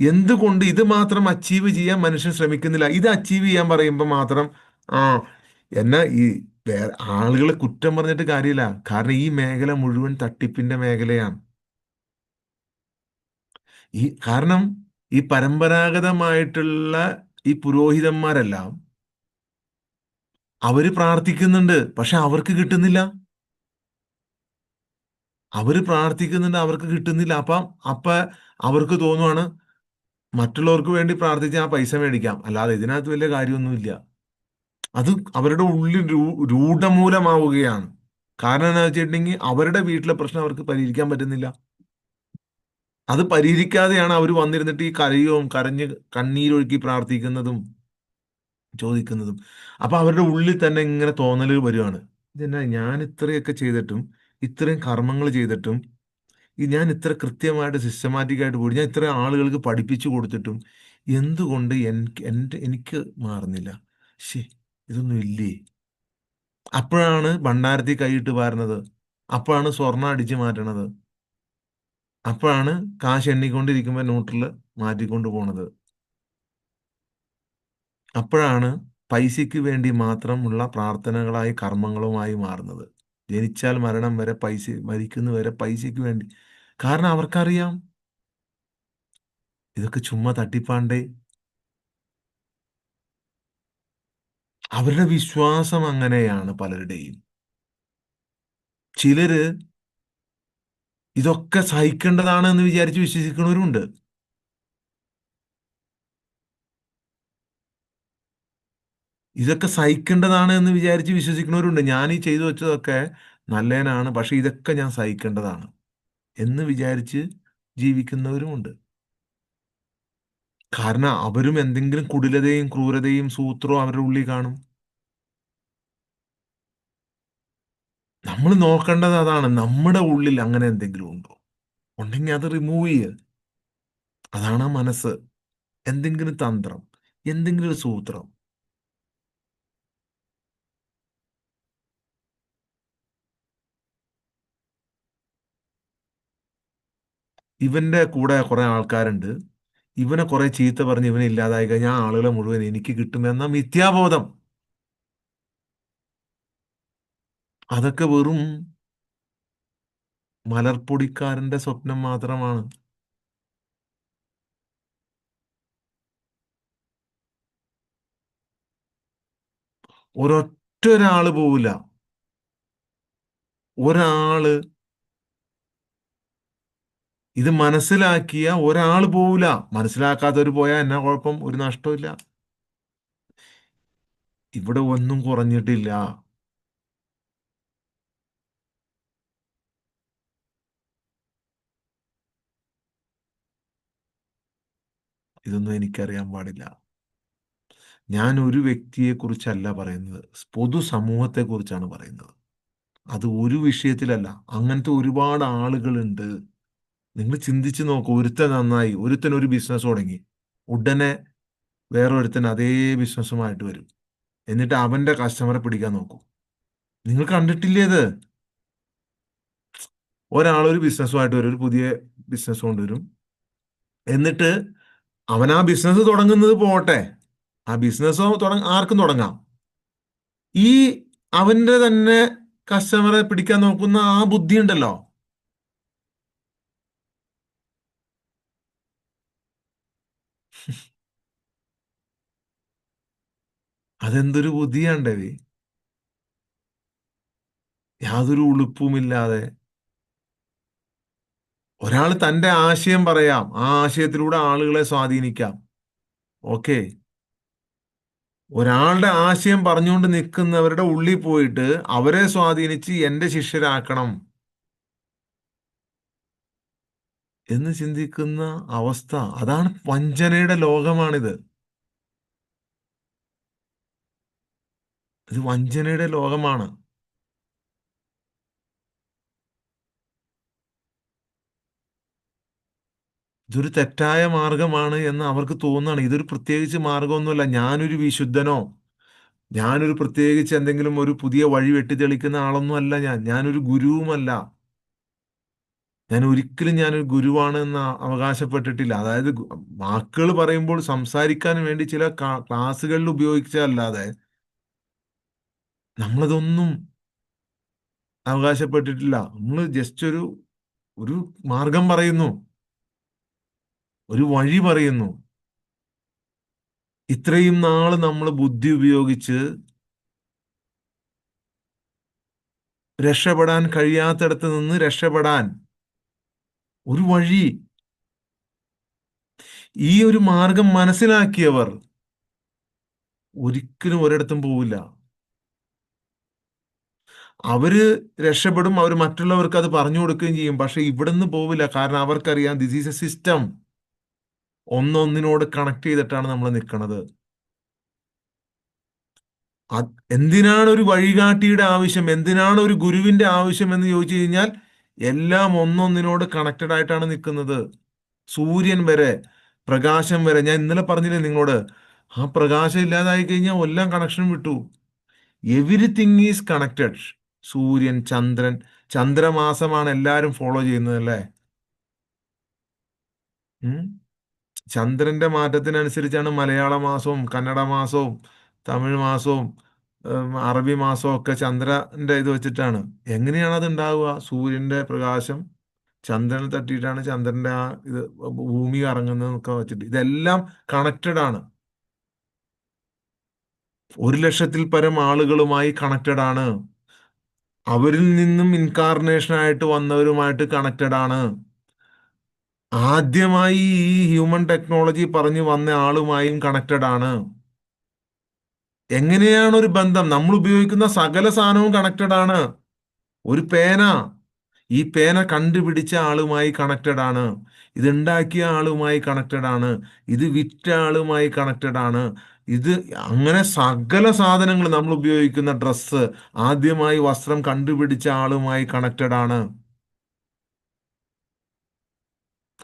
എന്തുകൊണ്ട് ഇത് മാത്രം അച്ചീവ് ചെയ്യാൻ മനുഷ്യൻ ശ്രമിക്കുന്നില്ല? ഇത് അച്ചീവ് ചെയ്യാൻ പറയുമ്പോൾ മാത്രം ആ എന്നാ ഈ വേറെ ആളുകളെ കുറ്റം പറഞ്ഞിട്ട് കാര്യമില്ല. കാരണം ഈ മേഖല മുഴുവൻ തട്ടിപ്പിന്റെ മേഖലയാണ്. കാരണം ഈ പരമ്പരാഗതമായിട്ടുള്ള ഈ പുരോഹിതന്മാരെല്ലാം അവര് പ്രാർത്ഥിക്കുന്നുണ്ട്, പക്ഷെ അവർക്ക് കിട്ടുന്നില്ല. അവര് പ്രാർത്ഥിക്കുന്നുണ്ട്, അവർക്ക് കിട്ടുന്നില്ല. അപ്പ അവർക്ക് തോന്നുവാണ് മറ്റുള്ളവർക്ക് വേണ്ടി പ്രാർത്ഥിച്ച് ആ പൈസ മേടിക്കാം, അല്ലാതെ ഇതിനകത്ത് വലിയ കാര്യമൊന്നുമില്ല. അത് അവരുടെ ഉള്ളിൽ രൂഢമൂലമാവുകയാണ്. കാരണം എന്താ വെച്ചിട്ടുണ്ടെങ്കിൽ അവരുടെ വീട്ടിലെ പ്രശ്നം അവർക്ക് പരിഹരിക്കാൻ പറ്റുന്നില്ല. അത് പരിഹരിക്കാതെയാണ് അവർ വന്നിരുന്നിട്ട് ഈ കരയും കരഞ്ഞ് കണ്ണീരൊഴുക്കി പ്രാർത്ഥിക്കുന്നതും ചോദിക്കുന്നതും. അപ്പൊ അവരുടെ ഉള്ളിൽ തന്നെ ഇങ്ങനെ തോന്നലുകൾ വരുവാണ്. ഇതെന്നാ ഞാൻ ഇത്രയൊക്കെ ചെയ്തിട്ടും, ഇത്രയും കർമ്മങ്ങൾ ചെയ്തിട്ടും, ഞാൻ ഇത്ര കൃത്യമായിട്ട് സിസ്റ്റമാറ്റിക് ആയിട്ട് പോയി, ഞാൻ ഇത്ര ആളുകൾക്ക് പഠിപ്പിച്ചു കൊടുത്തിട്ടും എന്തുകൊണ്ട് എനിക്ക് മാറുന്നില്ല? ശേ, ഇതൊന്നും ഇല്ലേ? അപ്പോഴാണ് ഭണ്ഡാരത്തിൽ കൈയിട്ട് വാരുന്നത്. അപ്പോഴാണ് സ്വർണം അടിച്ചു മാറ്റണത്. അപ്പോഴാണ് കാശ് എണ്ണിക്കൊണ്ടിരിക്കുമ്പോൾ ന്യൂട്രൽ മാറ്റിക്കൊണ്ട് പോണത്. അപ്പോഴാണ് പൈസയ്ക്ക് വേണ്ടി മാത്രമുള്ള പ്രാർത്ഥനകളായി കർമ്മങ്ങളുമായി മാറുന്നത്. ജനിച്ചാൽ മരണം വരെ പൈസ, മരിക്കുന്നവരെ പൈസയ്ക്ക് വേണ്ടി. കാരണം അവർക്കറിയാം ഇതൊക്കെ ചുമ്മാ തട്ടിപ്പാണ്ടേ. അവരുടെ വിശ്വാസം അങ്ങനെയാണ് പലരുടെയും. ചിലര് ഇതൊക്കെ സഹിക്കേണ്ടതാണ് എന്ന് വിചാരിച്ച് വിശ്വസിക്കുന്നവരുണ്ട്. ഇതൊക്കെ സഹിക്കേണ്ടതാണ് എന്ന് വിചാരിച്ച് വിശ്വസിക്കുന്നവരുണ്ട്. ഞാൻ ഈ ചെയ്തു വെച്ചതൊക്കെ നല്ലതിനാണ്, പക്ഷെ ഇതൊക്കെ ഞാൻ സഹിക്കേണ്ടതാണ് എന്ന് വിചാരിച്ച് ജീവിക്കുന്നവരുമുണ്ട്. കാരണം അവരും എന്തെങ്കിലും കുടിലതയും ക്രൂരതയും സൂത്രവും അവരുടെ ഉള്ളിൽ കാണും. നമ്മൾ നോക്കേണ്ടത് അതാണ്, നമ്മുടെ ഉള്ളിൽ അങ്ങനെ എന്തെങ്കിലും ഉണ്ടോ? ഉണ്ടെങ്കിൽ അത് റിമൂവ് ചെയ്യുക. അതാണ് ആ മനസ്സ്. എന്തെങ്കിലും തന്ത്രം, എന്തെങ്കിലും ഒരു സൂത്രം. ഇവന്റെ കൂടെ കുറെ ആൾക്കാരുണ്ട്. ഇവനെ കുറെ ചീത്ത പറഞ്ഞ് ഇവനെ ഇല്ലാതായി കഴിഞ്ഞാൽ ആ ആളുകളെ മുഴുവൻ എനിക്ക് കിട്ടുമെന്ന മിഥ്യാബോധം. അതൊക്കെ വെറും മലർപ്പൊടിക്കാരന്റെ സ്വപ്നം മാത്രമാണ്. ഒരൊറ്റ ഒരാള് പോവില്ല. ഒരാള് ഇത് മനസ്സിലാക്കിയ ഒരാൾ പോവില്ല. മനസ്സിലാക്കാത്തവർ പോയാൽ എന്നാ കുഴപ്പം? ഒരു നഷ്ടമില്ല. ഇവിടെ ഒന്നും കുറഞ്ഞിട്ടില്ല. ഇതൊന്നും എനിക്കറിയാൻ പാടില്ല. ഞാൻ ഒരു വ്യക്തിയെ കുറിച്ചല്ല പറയുന്നത്, പൊതുസമൂഹത്തെ കുറിച്ചാണ് പറയുന്നത്. അത് ഒരു വിഷയത്തിലല്ല, അങ്ങനത്തെ ഒരുപാട് ആളുകളുണ്ട്. നിങ്ങൾ ചിന്തിച്ച് നോക്കൂ. ഒരുത്തൻ നന്നായി, ഒരുത്തൻ ഒരു ബിസിനസ് തുടങ്ങി, ഉടനെ വേറൊരുത്തൻ അതേ ബിസിനസ്സുമായിട്ട് വരും. എന്നിട്ട് അവന്റെ കസ്റ്റമറെ പിടിക്കാൻ നോക്കും. നിങ്ങൾ കണ്ടിട്ടില്ലേ ഇത്? ഒരാൾ ഒരു ബിസിനസ്സുമായിട്ട് വരും, ഒരു പുതിയ ബിസിനസ് കൊണ്ടുവരും. എന്നിട്ട് അവൻ ആ ബിസിനസ് തുടങ്ങുന്നത് പോട്ടെ, ആ ബിസിനസ് ആർക്കും തുടങ്ങാം. ഈ അവന്റെ തന്നെ കസ്റ്റമറെ പിടിക്കാൻ നോക്കുന്ന ആ ബുദ്ധി ഉണ്ടല്ലോ, അതെന്തൊരു ബുദ്ധിയാണ്ടേ. യാതൊരു ഉളുപ്പുമില്ലാതെ ഒരാൾ തന്റെ ആശയം പറയാം, ആ ആശയത്തിലൂടെ ആളുകളെ സ്വാധീനിക്കാം. ഓക്കെ. ഒരാളുടെ ആശയം പറഞ്ഞുകൊണ്ട് നിൽക്കുന്നവരുടെ ഉള്ളിൽ പോയിട്ട് അവരെ സ്വാധീനിച്ച് എന്റെ ശിഷ്യരാക്കണം എന്ന് ചിന്തിക്കുന്ന അവസ്ഥ, അതാണ് വഞ്ചനയുടെ ലോകമാണിത്. ഇത് വഞ്ചനയുടെ ലോകമാണ്. ഇതൊരു തെറ്റായ മാർഗമാണ് എന്ന് അവർക്ക് തോന്നുകയാണ്. ഇതൊരു പ്രത്യേകിച്ച് മാർഗമൊന്നുമല്ല. ഞാനൊരു വിശുദ്ധനോ, ഞാനൊരു പ്രത്യേകിച്ച് എന്തെങ്കിലും ഒരു പുതിയ വഴി വെട്ടിത്തെളിക്കുന്ന ആളൊന്നും അല്ല. ഞാനൊരു ഗുരുവുമല്ല. ഞാനൊരു ഗുരുവാണ് എന്ന് അവകാശപ്പെട്ടിട്ടില്ല. അതായത് വാക്കുകൾ പറയുമ്പോൾ സംസാരിക്കാൻ വേണ്ടി ചില ക്ലാസ്സുകളിൽ ഉപയോഗിച്ചതല്ലാതെ നമ്മളതൊന്നും അവകാശപ്പെട്ടിട്ടില്ല. നമ്മൾ ജസ്റ്റ് ഒരു ഒരു മാർഗം പറയുന്നു, ഒരു വഴി പറയുന്നു. ഇത്രയും നാള് നമ്മൾ ബുദ്ധി ഉപയോഗിച്ച് രക്ഷപ്പെടാൻ കഴിയാത്തിടത്ത് നിന്ന് രക്ഷപ്പെടാൻ ഒരു വഴി, ഈ ഒരു മാർഗം മനസ്സിലാക്കിയവർ ഒരിക്കലും ഒരിടത്തും പോവില്ല. അവര് രക്ഷപ്പെടും, അവർ മറ്റുള്ളവർക്ക് അത് പറഞ്ഞു കൊടുക്കുകയും ചെയ്യും. പക്ഷെ ഇവിടുന്ന് പോവില്ല. കാരണം അവർക്കറിയാം ദിസ് ഈസ് എ സിസ്റ്റം. ഒന്നൊന്നിനോട് കണക്ട് ചെയ്തിട്ടാണ് നമ്മൾ നിൽക്കുന്നത്. എന്തിനാണ് ഒരു വഴികാട്ടിയുടെ ആവശ്യം, എന്തിനാണ് ഒരു ഗുരുവിന്റെ ആവശ്യം എന്ന് ചോദിച്ചു കഴിഞ്ഞാൽ എല്ലാം ഒന്നൊന്നിനോട് കണക്റ്റഡ് ആയിട്ടാണ് നിൽക്കുന്നത്. സൂര്യൻ വരെ, പ്രകാശം വരെ. ഞാൻ ഇന്നലെ പറഞ്ഞില്ലേ നിങ്ങളോട്, ആ പ്രകാശം ഇല്ലാതായി കഴിഞ്ഞാൽ എല്ലാം കണക്ഷൻ വിട്ടു. Everything is connected. സൂര്യൻ, ചന്ദ്രൻ, ചന്ദ്രമാസമാണ് എല്ലാവരും ഫോളോ ചെയ്യുന്നത് അല്ലേ? ഉം. ചന്ദ്രന്റെ മാറ്റത്തിനനുസരിച്ചാണ് മലയാള മാസവും കന്നഡ മാസവും തമിഴ് മാസവും അറബി മാസവും ഒക്കെ ചന്ദ്രന്റെ ഇത് വെച്ചിട്ടാണ്. എങ്ങനെയാണ് അത് ഉണ്ടാവുക? സൂര്യന്റെ പ്രകാശം ചന്ദ്രനിൽ തട്ടിയിട്ടാണ് ചന്ദ്രന്റെ ആ ഇത് ഭൂമി കറങ്ങുന്നതൊക്കെ വെച്ചിട്ട് ഇതെല്ലാം കണക്റ്റഡ് ആണ്. 1,00,000-ൽ പരം ആളുകളുമായി കണക്റ്റഡ് ആണ്. അവരിൽ നിന്നും ഇൻകാർണേഷൻ ആയിട്ട് വന്നവരുമായിട്ട് കണക്റ്റഡ് ആണ്. ആദ്യമായി ഈ ഹ്യൂമൻ ടെക്നോളജി പറഞ്ഞു വന്ന ആളുമായും കണക്റ്റഡ് ആണ്. എങ്ങനെയാണ് ഒരു ബന്ധം? നമ്മൾ ഉപയോഗിക്കുന്ന സകല സാധനവും കണക്റ്റഡ് ആണ്. ഒരു പേന, ഈ പേന കണ്ടുപിടിച്ച ആളുമായി കണക്റ്റഡ് ആണ്. ഇതുണ്ടാക്കിയ ആളുമായി കണക്റ്റഡ് ആണ്. ഇത് വിറ്റ ആളുമായി കണക്റ്റഡ് ആണ്. ഇത് അങ്ങനെ സകല സാധനങ്ങൾ, നമ്മൾ ഉപയോഗിക്കുന്ന ഡ്രസ്സ്, ആദ്യമായി വസ്ത്രം കണ്ടുപിടിച്ച ആളുമായി കണക്റ്റഡ് ആണ്.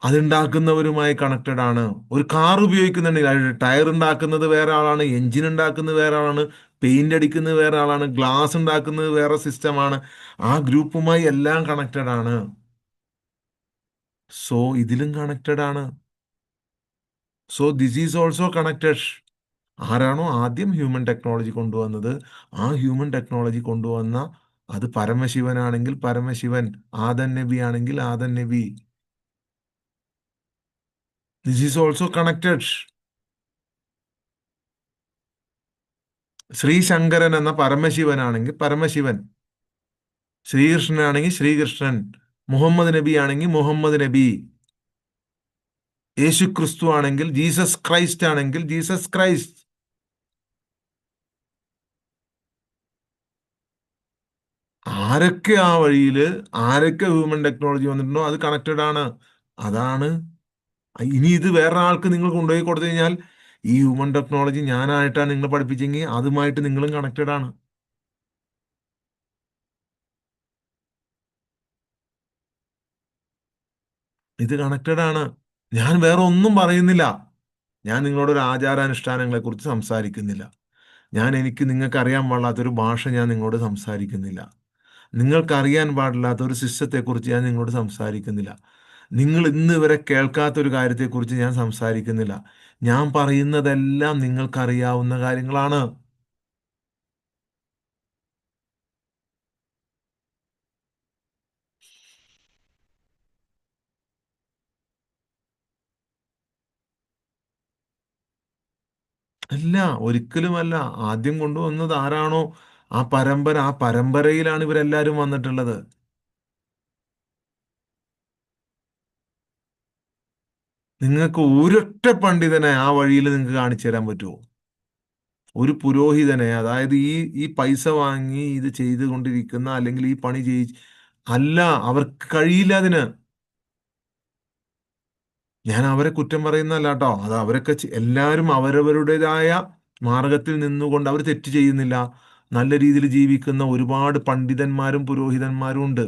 അതുണ്ടാക്കുന്നവരുമായി കണക്റ്റഡ് ആണ്. ഒരു കാർ ഉപയോഗിക്കുന്നുണ്ടെങ്കിൽ ടയർ ഉണ്ടാക്കുന്നത് വേറെ ആളാണ്, എഞ്ചിൻ ഉണ്ടാക്കുന്നത് വേറെ ആളാണ്, പെയിന്റ് അടിക്കുന്നത് വേറെ ആളാണ്, ഗ്ലാസ് ഉണ്ടാക്കുന്നത് വേറെ സിസ്റ്റമാണ്. ആ ഗ്രൂപ്പുമായി എല്ലാം കണക്റ്റഡ് ആണ്. സോ ഇതിലും കണക്റ്റഡ് ആണ്. So this is also connected. ആരാണോ ആദ്യം ഹ്യൂമൻ ടെക്നോളജി കൊണ്ടുവന്നത്, ആ ഹ്യൂമൻ ടെക്നോളജി കൊണ്ടുവന്ന അത് പരമശിവനാണെങ്കിൽ പരമശിവൻ, ആദൻ നബി ആണെങ്കിൽ ആദൻ നബി, this is also connected. Sree Sankaran എന്ന പരമശിവനാണെങ്കിൽ പരമശിവൻ, ശ്രീകൃഷ്ണനാണെങ്കിൽ ശ്രീകൃഷ്ണൻ, മുഹമ്മദ് നബി ആണെങ്കിൽ മുഹമ്മദ് നബി, യേശു ക്രിസ്തു ആണെങ്കിൽ ജീസസ് ക്രൈസ്റ്റ് ആണെങ്കിൽ ജീസസ് ക്രൈസ്റ്റ്. ആരൊക്കെ ആ വഴിയില്, ആരൊക്കെ ഹ്യൂമൻ ടെക്നോളജി വന്നിട്ടുണ്ടോ അത് കണക്റ്റഡ് ആണ്. അതാണ്. ഇനി ഇത് വേറെ ആൾക്ക് നിങ്ങൾ കൊണ്ടുപോയി കൊടുത്തു കഴിഞ്ഞാൽ, ഈ ഹ്യൂമൻ ടെക്നോളജി ഞാനായിട്ടാണ് നിങ്ങൾ പഠിപ്പിച്ചെങ്കിൽ അതുമായിട്ട് നിങ്ങളും കണക്റ്റഡ് ആണ്. ഇത് കണക്റ്റഡ് ആണ്. ഞാൻ വേറെ ഒന്നും പറയുന്നില്ല. ഞാൻ നിങ്ങളോട് ഒരു ആചാരാനുഷ്ഠാനങ്ങളെ കുറിച്ച് സംസാരിക്കുന്നില്ല. എനിക്ക് നിങ്ങൾക്ക് അറിയാൻ പാടില്ലാത്തൊരു ഭാഷ ഞാൻ നിങ്ങളോട് സംസാരിക്കുന്നില്ല. നിങ്ങൾക്ക് അറിയാൻ പാടില്ലാത്ത ഒരു സിസ്റ്റത്തെക്കുറിച്ച് ഞാൻ നിങ്ങളോട് സംസാരിക്കുന്നില്ല. നിങ്ങൾ ഇന്ന് വരെ കേൾക്കാത്ത ഒരു കാര്യത്തെക്കുറിച്ച് ഞാൻ സംസാരിക്കുന്നില്ല. ഞാൻ പറയുന്നതെല്ലാം നിങ്ങൾക്കറിയാവുന്ന കാര്യങ്ങളാണ്. അല്ല, ഒരിക്കലുമല്ല. ആദ്യം കൊണ്ടുവന്നത് ആരാണോ ആ പരമ്പര, ആ പരമ്പരയിലാണ് ഇവരെല്ലാവരും വന്നിട്ടുള്ളത്. നിങ്ങൾക്ക് ഒരൊറ്റ പണ്ഡിതനെ ആ വഴിയിൽ നിങ്ങൾക്ക് കാണിച്ചു തരാൻ പറ്റുമോ? ഒരു പുരോഹിതനെ, അതായത് ഈ ഈ പൈസ വാങ്ങി ഇത് ചെയ്തുകൊണ്ടിരിക്കുന്ന, അല്ലെങ്കിൽ ഈ പണി അല്ല, അവർക്ക് കഴിയില്ല അതിന്. ഞാൻ അവരെ കുറ്റം പറയുന്നതല്ല കേട്ടോ. അത് അവരൊക്കെ എല്ലാവരും അവരവരുടേതായ മാർഗത്തിൽ നിന്നുകൊണ്ട് അവർ തെറ്റ് ചെയ്യുന്നില്ല. നല്ല രീതിയിൽ ജീവിക്കുന്ന ഒരുപാട് പണ്ഡിതന്മാരും പുരോഹിതന്മാരും ഉണ്ട്.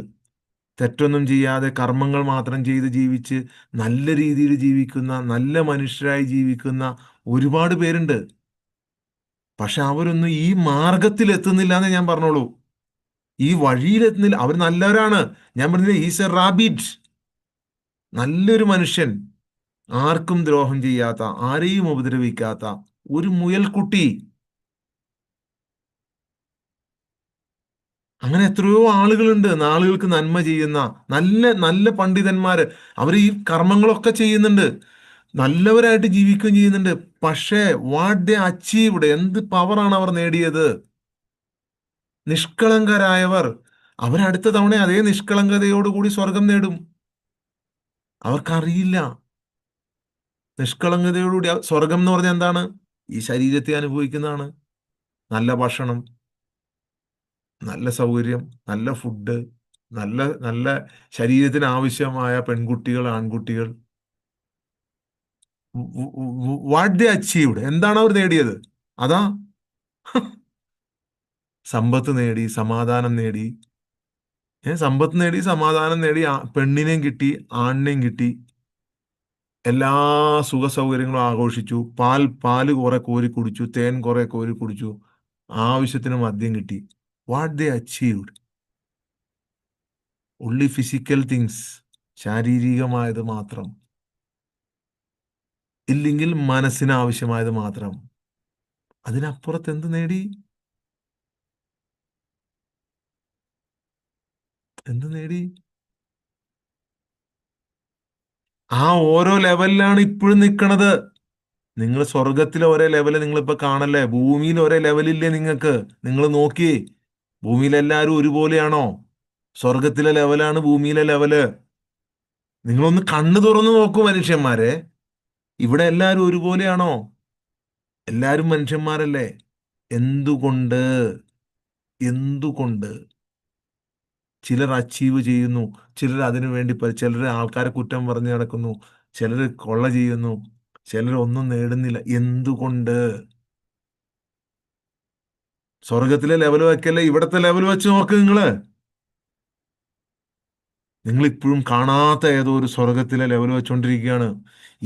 തെറ്റൊന്നും ചെയ്യാതെ കർമ്മങ്ങൾ മാത്രം ചെയ്ത് ജീവിച്ച് നല്ല രീതിയിൽ ജീവിക്കുന്ന, നല്ല മനുഷ്യരായി ജീവിക്കുന്ന ഒരുപാട് പേരുണ്ട്. പക്ഷെ അവരൊന്നും ഈ മാർഗത്തിൽ എത്തുന്നില്ല എന്ന് ഞാൻ പറഞ്ഞോളൂ. ഈ വഴിയിൽ എത്തുന്നില്ല. അവർ നല്ലവരാണ്. ഞാൻ പറഞ്ഞില്ലേ, ഈസ് എ റാബിറ്റ്, നല്ലൊരു മനുഷ്യൻ, ആർക്കും ദ്രോഹം ചെയ്യാത്ത, ആരെയും ഉപദ്രവിക്കാത്ത ഒരു മുയൽക്കുട്ടി. അങ്ങനെ എത്രയോ ആളുകളുണ്ട്, ആളുകൾക്ക് നന്മ ചെയ്യുന്ന നല്ല നല്ല പണ്ഡിതന്മാര്. അവർ ഈ കർമ്മങ്ങളൊക്കെ ചെയ്യുന്നുണ്ട്. നല്ലവരായിട്ട് ജീവിക്കുകയും ചെയ്യുന്നുണ്ട്. പക്ഷേ വാട്ട് ദേ അച്ചീവ്ഡ്, എന്ത് പവറാണ് അവർ നേടിയത്? നിഷ്കളങ്കരായവർ അവരടുത്ത തവണ അതേ നിഷ്കളങ്കതയോടുകൂടി സ്വർഗം നേടും. അവർക്കറിയില്ല. നിഷ്കളങ്കതയോടുകൂടി സ്വർഗം എന്ന് പറഞ്ഞാൽ എന്താണ്? ഈ ശരീരത്തെ അനുഭവിക്കുന്നതാണ്. നല്ല ഭക്ഷണം, നല്ല സൗകര്യം, നല്ല ഫുഡ്, നല്ല നല്ല ശരീരത്തിന് ആവശ്യമായ പെൺകുട്ടികൾ, ആൺകുട്ടികൾ. വാട്ട് ദേ അച്ചീവ്ഡ്, എന്താണ് അവർ നേടിയത്? അതാ, സമ്പത്ത് നേടി, സമാധാനം നേടി. സമ്പത്ത് നേടി, സമാധാനം നേടി, പെണ്ണിനെയും കിട്ടി, ആണിനെയും കിട്ടി, എല്ലാ സുഖ സൗകര്യങ്ങളും ആഘോഷിച്ചു. പാല് കുറെ കോരി കുടിച്ചു, തേൻ കുറെ കോരി കുടിച്ചു, ആവശ്യത്തിന് മദ്യം കിട്ടി. What they achieved? Only physical things, ശാരീരികമായത് മാത്രം. ഇല്ലെങ്കിൽ മനസ്സിന് ആവശ്യമായത് മാത്രം. അതിനപ്പുറത്ത് എന്ത് നേടി? എന്ത് നേടി? ആ ഓരോ ലെവലിലാണ് ഇപ്പോഴും നിൽക്കണത്. നിങ്ങൾ സ്വർഗത്തിലെ ഒരേ ലെവല് നിങ്ങളിപ്പോ കാണല്ലേ? ഭൂമിയിൽ ഒരേ ലെവലില്ലേ നിങ്ങൾക്ക്? നിങ്ങൾ നോക്കിയേ, ഭൂമിയിൽ എല്ലാവരും ഒരുപോലെയാണോ? സ്വർഗത്തിലെ ലെവലാണ് ഭൂമിയിലെ ലെവല്. നിങ്ങളൊന്ന് കണ്ണു തുറന്നു നോക്കൂ മനുഷ്യന്മാരെ. ഇവിടെ എല്ലാവരും ഒരുപോലെയാണോ? എല്ലാവരും മനുഷ്യന്മാരല്ലേ? എന്തുകൊണ്ട്? എന്തുകൊണ്ട് ചിലർ അച്ചീവ് ചെയ്യുന്നു, ചിലർ അതിനു വേണ്ടി ചിലർ ആൾക്കാരെ കുറ്റം പറഞ്ഞു നടക്കുന്നു, ചിലർ കൊള്ള ചെയ്യുന്നു, ചിലർ ഒന്നും നേടുന്നില്ല? എന്തുകൊണ്ട്? സ്വർഗത്തിലെ ലെവൽ വെക്കല്ലേ, ഇവിടത്തെ ലെവൽ വെച്ച് നോക്ക് നിങ്ങള്. നിങ്ങൾ ഇപ്പോഴും കാണാത്ത ഏതോ ഒരു സ്വർഗത്തിലെ ലെവൽ വെച്ചോണ്ടിരിക്കുകയാണ്.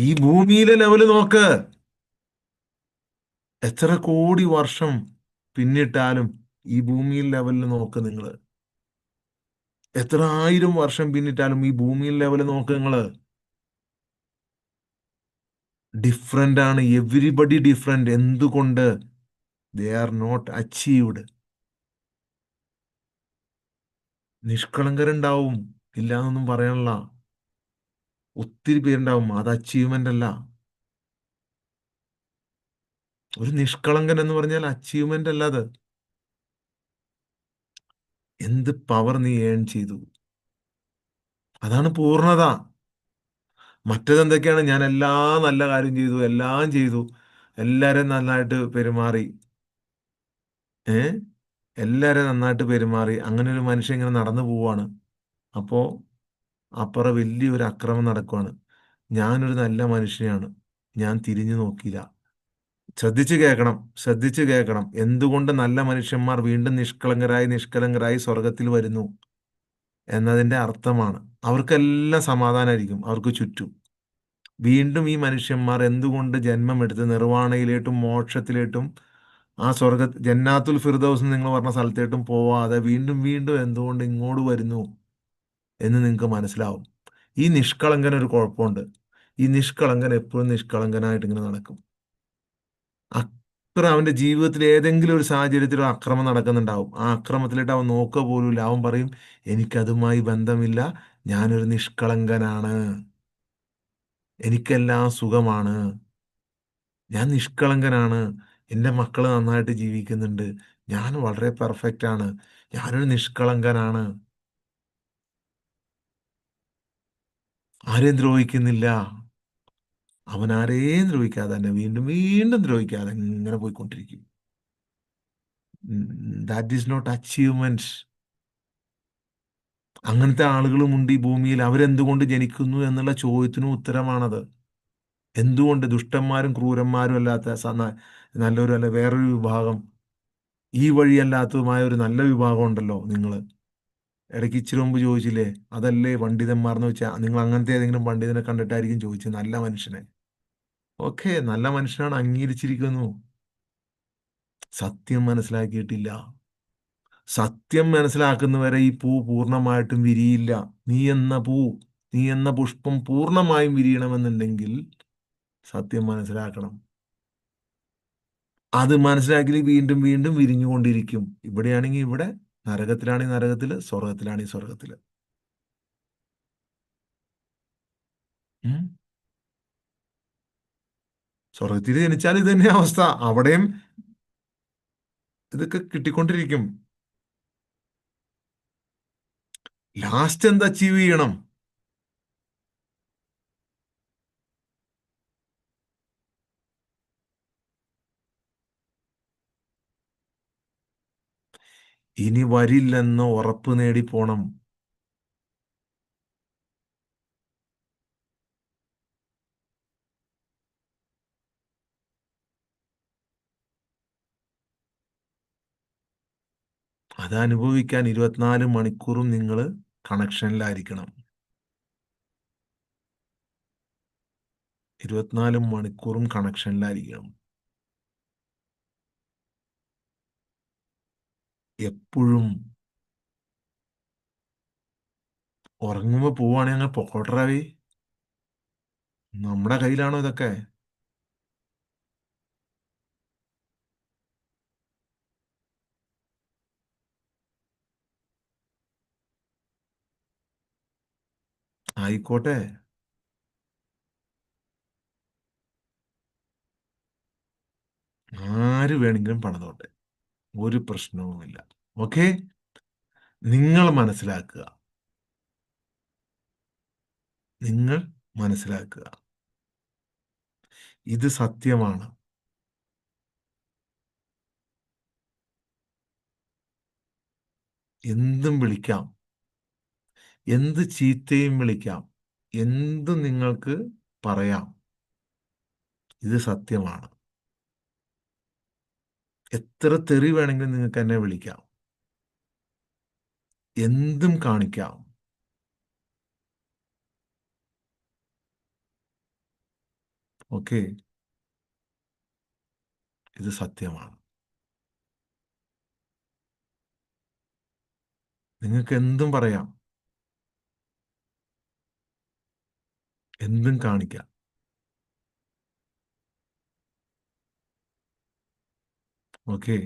ഈ ഭൂമിയിലെ ലെവല് നോക്ക്. എത്ര കോടി വർഷം പിന്നിട്ടാലും ഈ ഭൂമിയിൽ ലെവലിൽ നോക്ക് നിങ്ങള്. എത്ര ആയിരം വർഷം പിന്നിട്ടാലും ഈ ഭൂമിയിൽ ലെവല് നോക്ക് നിങ്ങള്. ഡിഫറെന്റ് ആണ്, എവരിബഡി ഡിഫറെന്റ്. എന്തുകൊണ്ട്? They are not achieved. നിഷ്കളങ്കരുണ്ടാവും, ഇല്ല എന്നൊന്നും പറയാനുള്ള. ഒത്തിരി പേരുണ്ടാവും, അത് അച്ചീവ്മെന്റ് അല്ല. ഒരു നിഷ്കളങ്കൻ എന്ന് പറഞ്ഞാൽ അച്ചീവ്മെന്റ് അല്ല അത്. എന്ത് പവർ നീ ഏൺ ചെയ്തു, അതാണ് പൂർണ്ണത. മറ്റേതെന്തൊക്കെയാണ്? ഞാൻ എല്ലാം നല്ല കാര്യം ചെയ്തു, എല്ലാം ചെയ്തു, എല്ലാവരും നന്നായിട്ട് പെരുമാറി, ഏ എല്ലാവരും നന്നായിട്ട് പെരുമാറി, അങ്ങനെ ഒരു മനുഷ്യൻ ഇങ്ങനെ നടന്നു പോവാണ്. അപ്പോ അപ്പുറം വലിയൊരു അക്രമം നടക്കുവാണ്. ഞാനൊരു നല്ല മനുഷ്യനാണ്, ഞാൻ തിരിഞ്ഞു നോക്കിയില്ല. ശ്രദ്ധിച്ചു കേൾക്കണം, ശ്രദ്ധിച്ചു കേൾക്കണം. എന്തുകൊണ്ട് നല്ല മനുഷ്യന്മാർ വീണ്ടും നിഷ്കളങ്കരായി നിഷ്കളങ്കരായി സ്വർഗത്തിൽ വരുന്നു എന്നതിന്റെ അർത്ഥമാണ്. അവർക്കെല്ലാം സമാധാനമായിരിക്കും അവർക്ക് ചുറ്റും. വീണ്ടും ഈ മനുഷ്യന്മാർ എന്തുകൊണ്ട് ജന്മമെടുത്ത് നിർവ്വാണയിലേട്ടും മോക്ഷത്തിലേട്ടും ആ ജന്നാത്തുൽ ഫിർദൗസ് എന്ന് നിങ്ങൾ പറഞ്ഞ സ്ഥലത്തേട്ടും പോവാതെ വീണ്ടും വീണ്ടും എന്തുകൊണ്ട് ഇങ്ങോട്ട് വരുന്നു എന്ന് നിങ്ങൾക്ക് മനസ്സിലാവും. ഈ നിഷ്കളങ്കൻ ഒരു കുഴപ്പമുണ്ട്. ഈ നിഷ്കളങ്കൻ എപ്പോഴും നിഷ്കളങ്കനായിട്ട് ഇങ്ങനെ നടക്കും. അത്ര അവന്റെ ജീവിതത്തിൽ ഏതെങ്കിലും ഒരു സാഹചര്യത്തിൽ ഒരു അക്രമം നടക്കുന്നുണ്ടാവും. ആ അക്രമത്തിലിട്ട് അവൻ നോക്കുക പോലുമില്ല. അവൻ പറയും, എനിക്കതുമായി ബന്ധമില്ല, ഞാനൊരു നിഷ്കളങ്കനാണ്, എനിക്കെല്ലാം സുഖമാണ്, ഞാൻ നിഷ്കളങ്കനാണ്, എൻ്റെ മക്കൾ നന്നായിട്ട് ജീവിക്കുന്നുണ്ട്, ഞാൻ വളരെ പെർഫെക്റ്റ് ആണ്, ഞാനൊരു നിഷ്കളങ്കനാണ്, ആരെയും ദ്രോഹിക്കുന്നില്ല. അവൻ ആരെയും ദ്രോഹിക്കാതെ തന്നെ വീണ്ടും വീണ്ടും ദ്രോഹിക്കാതെ ഇങ്ങനെ പോയിക്കൊണ്ടിരിക്കും. That is not achievement. അങ്ങനത്തെ ആളുകളുമുണ്ട് ഈ ഭൂമിയിൽ. അവരെന്തുകൊണ്ട് ജനിക്കുന്നു എന്നുള്ള ചോദ്യത്തിനും ഉത്തരമാണത്. എന്തുകൊണ്ട് ദുഷ്ടന്മാരും ക്രൂരന്മാരും അല്ലാത്ത നല്ലൊരു അല്ല വേറൊരു വിഭാഗം, ഈ വഴിയല്ലാത്തതുമായ ഒരു നല്ല വിഭാഗം ഉണ്ടല്ലോ നിങ്ങൾ. ഇടയ്ക്ക് ഇച്ചിരി മുമ്പ് ചോദിച്ചില്ലേ, അതല്ലേ പണ്ഡിതന്മാർ എന്ന് വെച്ചാൽ നിങ്ങൾ അങ്ങനത്തെ ഏതെങ്കിലും പണ്ഡിതനെ കണ്ടിട്ടായിരിക്കും ചോദിച്ചത്, നല്ല മനുഷ്യനെ. ഓക്കെ, നല്ല മനുഷ്യനാണ്, അംഗീകരിച്ചിരിക്കുന്നു. സത്യം മനസ്സിലാക്കിയിട്ടില്ല. സത്യം മനസ്സിലാക്കുന്നവരെ ഈ പൂ പൂർണ്ണമായിട്ടും വിരിയില്ല. നീ എന്ന പൂ, നീ എന്ന പുഷ്പം പൂർണ്ണമായും വിരിയണമെന്നുണ്ടെങ്കിൽ സത്യം മനസ്സിലാക്കണം. അത് മനസ്സിലാക്കി വീണ്ടും വീണ്ടും വിരിഞ്ഞുകൊണ്ടിരിക്കും. ഇവിടെയാണെങ്കിൽ ഇവിടെ, നരകത്തിലാണെങ്കിൽ നരകത്തില്, സ്വർഗത്തിലാണെങ്കിൽ സ്വർഗത്തില്. ഉം. സ്വർഗത്തിൽ ജനിച്ചാൽ ഇത് തന്നെ അവസ്ഥ. അവിടെയും ഇതൊക്കെ കിട്ടിക്കൊണ്ടിരിക്കും. ലാസ്റ്റ് എന്ത് അച്ചീവ് ചെയ്യണം? ഇനി വരില്ലെന്ന് ഉറപ്പ് നേടി പോണം. അത് അനുഭവിക്കാൻ 24 മണിക്കൂറും നിങ്ങൾ കണക്ഷനിലായിരിക്കണം. 24 മണിക്കൂറും കണക്ഷനിലായിരിക്കണം. എപ്പോഴും. ഉറങ്ങുമ്പോൾ പോവാണെങ്കിൽ അങ്ങ് പൊക്കോട്ടറാവി. നമ്മുടെ കയ്യിലാണോ ഇതൊക്കെ? ആയിക്കോട്ടെ. ആര് വേണമെങ്കിലും പണിതോട്ടെ. ഒരു പ്രശ്നവുമില്ല. ഓക്കെ. നിങ്ങൾ മനസ്സിലാക്കുക. നിങ്ങൾ മനസ്സിലാക്കുക. ഇത് സത്യമാണ്. എന്തും വിളിക്കാം. എന്ത് ചീത്തയും വിളിക്കാം. എന്തും നിങ്ങൾക്ക് പറയാം. ഇത് സത്യമാണ്. എത്ര തെറി വേണമെങ്കിലും നിങ്ങൾക്ക് എന്നെ വിളിക്കാം. എന്തും കാണിക്കാം. ഓക്കെ. ഇത് സത്യമാണ്. നിങ്ങൾക്ക് എന്തും പറയാം. എന്തും കാണിക്കാം. ഓക്കെ.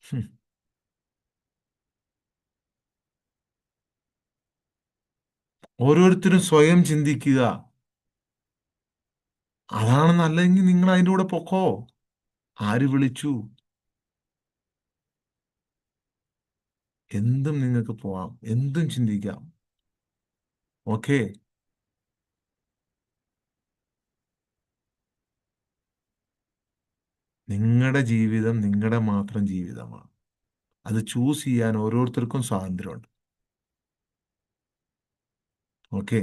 ഹും. ഓരോരുത്തരും സ്വയം ചിന്തിക്കുക. അതാണ് നല്ലതെങ്കിൽ നിങ്ങൾ അതിൻ്റെ കൂടെ പൊക്കോ. ആര് വിളിച്ചു? എന്തും നിങ്ങൾക്ക് പോവാം. എന്തും ചിന്തിക്കാം. ഓക്കെ. നിങ്ങളുടെ ജീവിതം നിങ്ങളുടെ മാത്രം ജീവിതമാണ്. അത് ചൂസ് ചെയ്യാൻ ഓരോരുത്തർക്കും സ്വാതന്ത്ര്യമുണ്ട്. ഓക്കെ.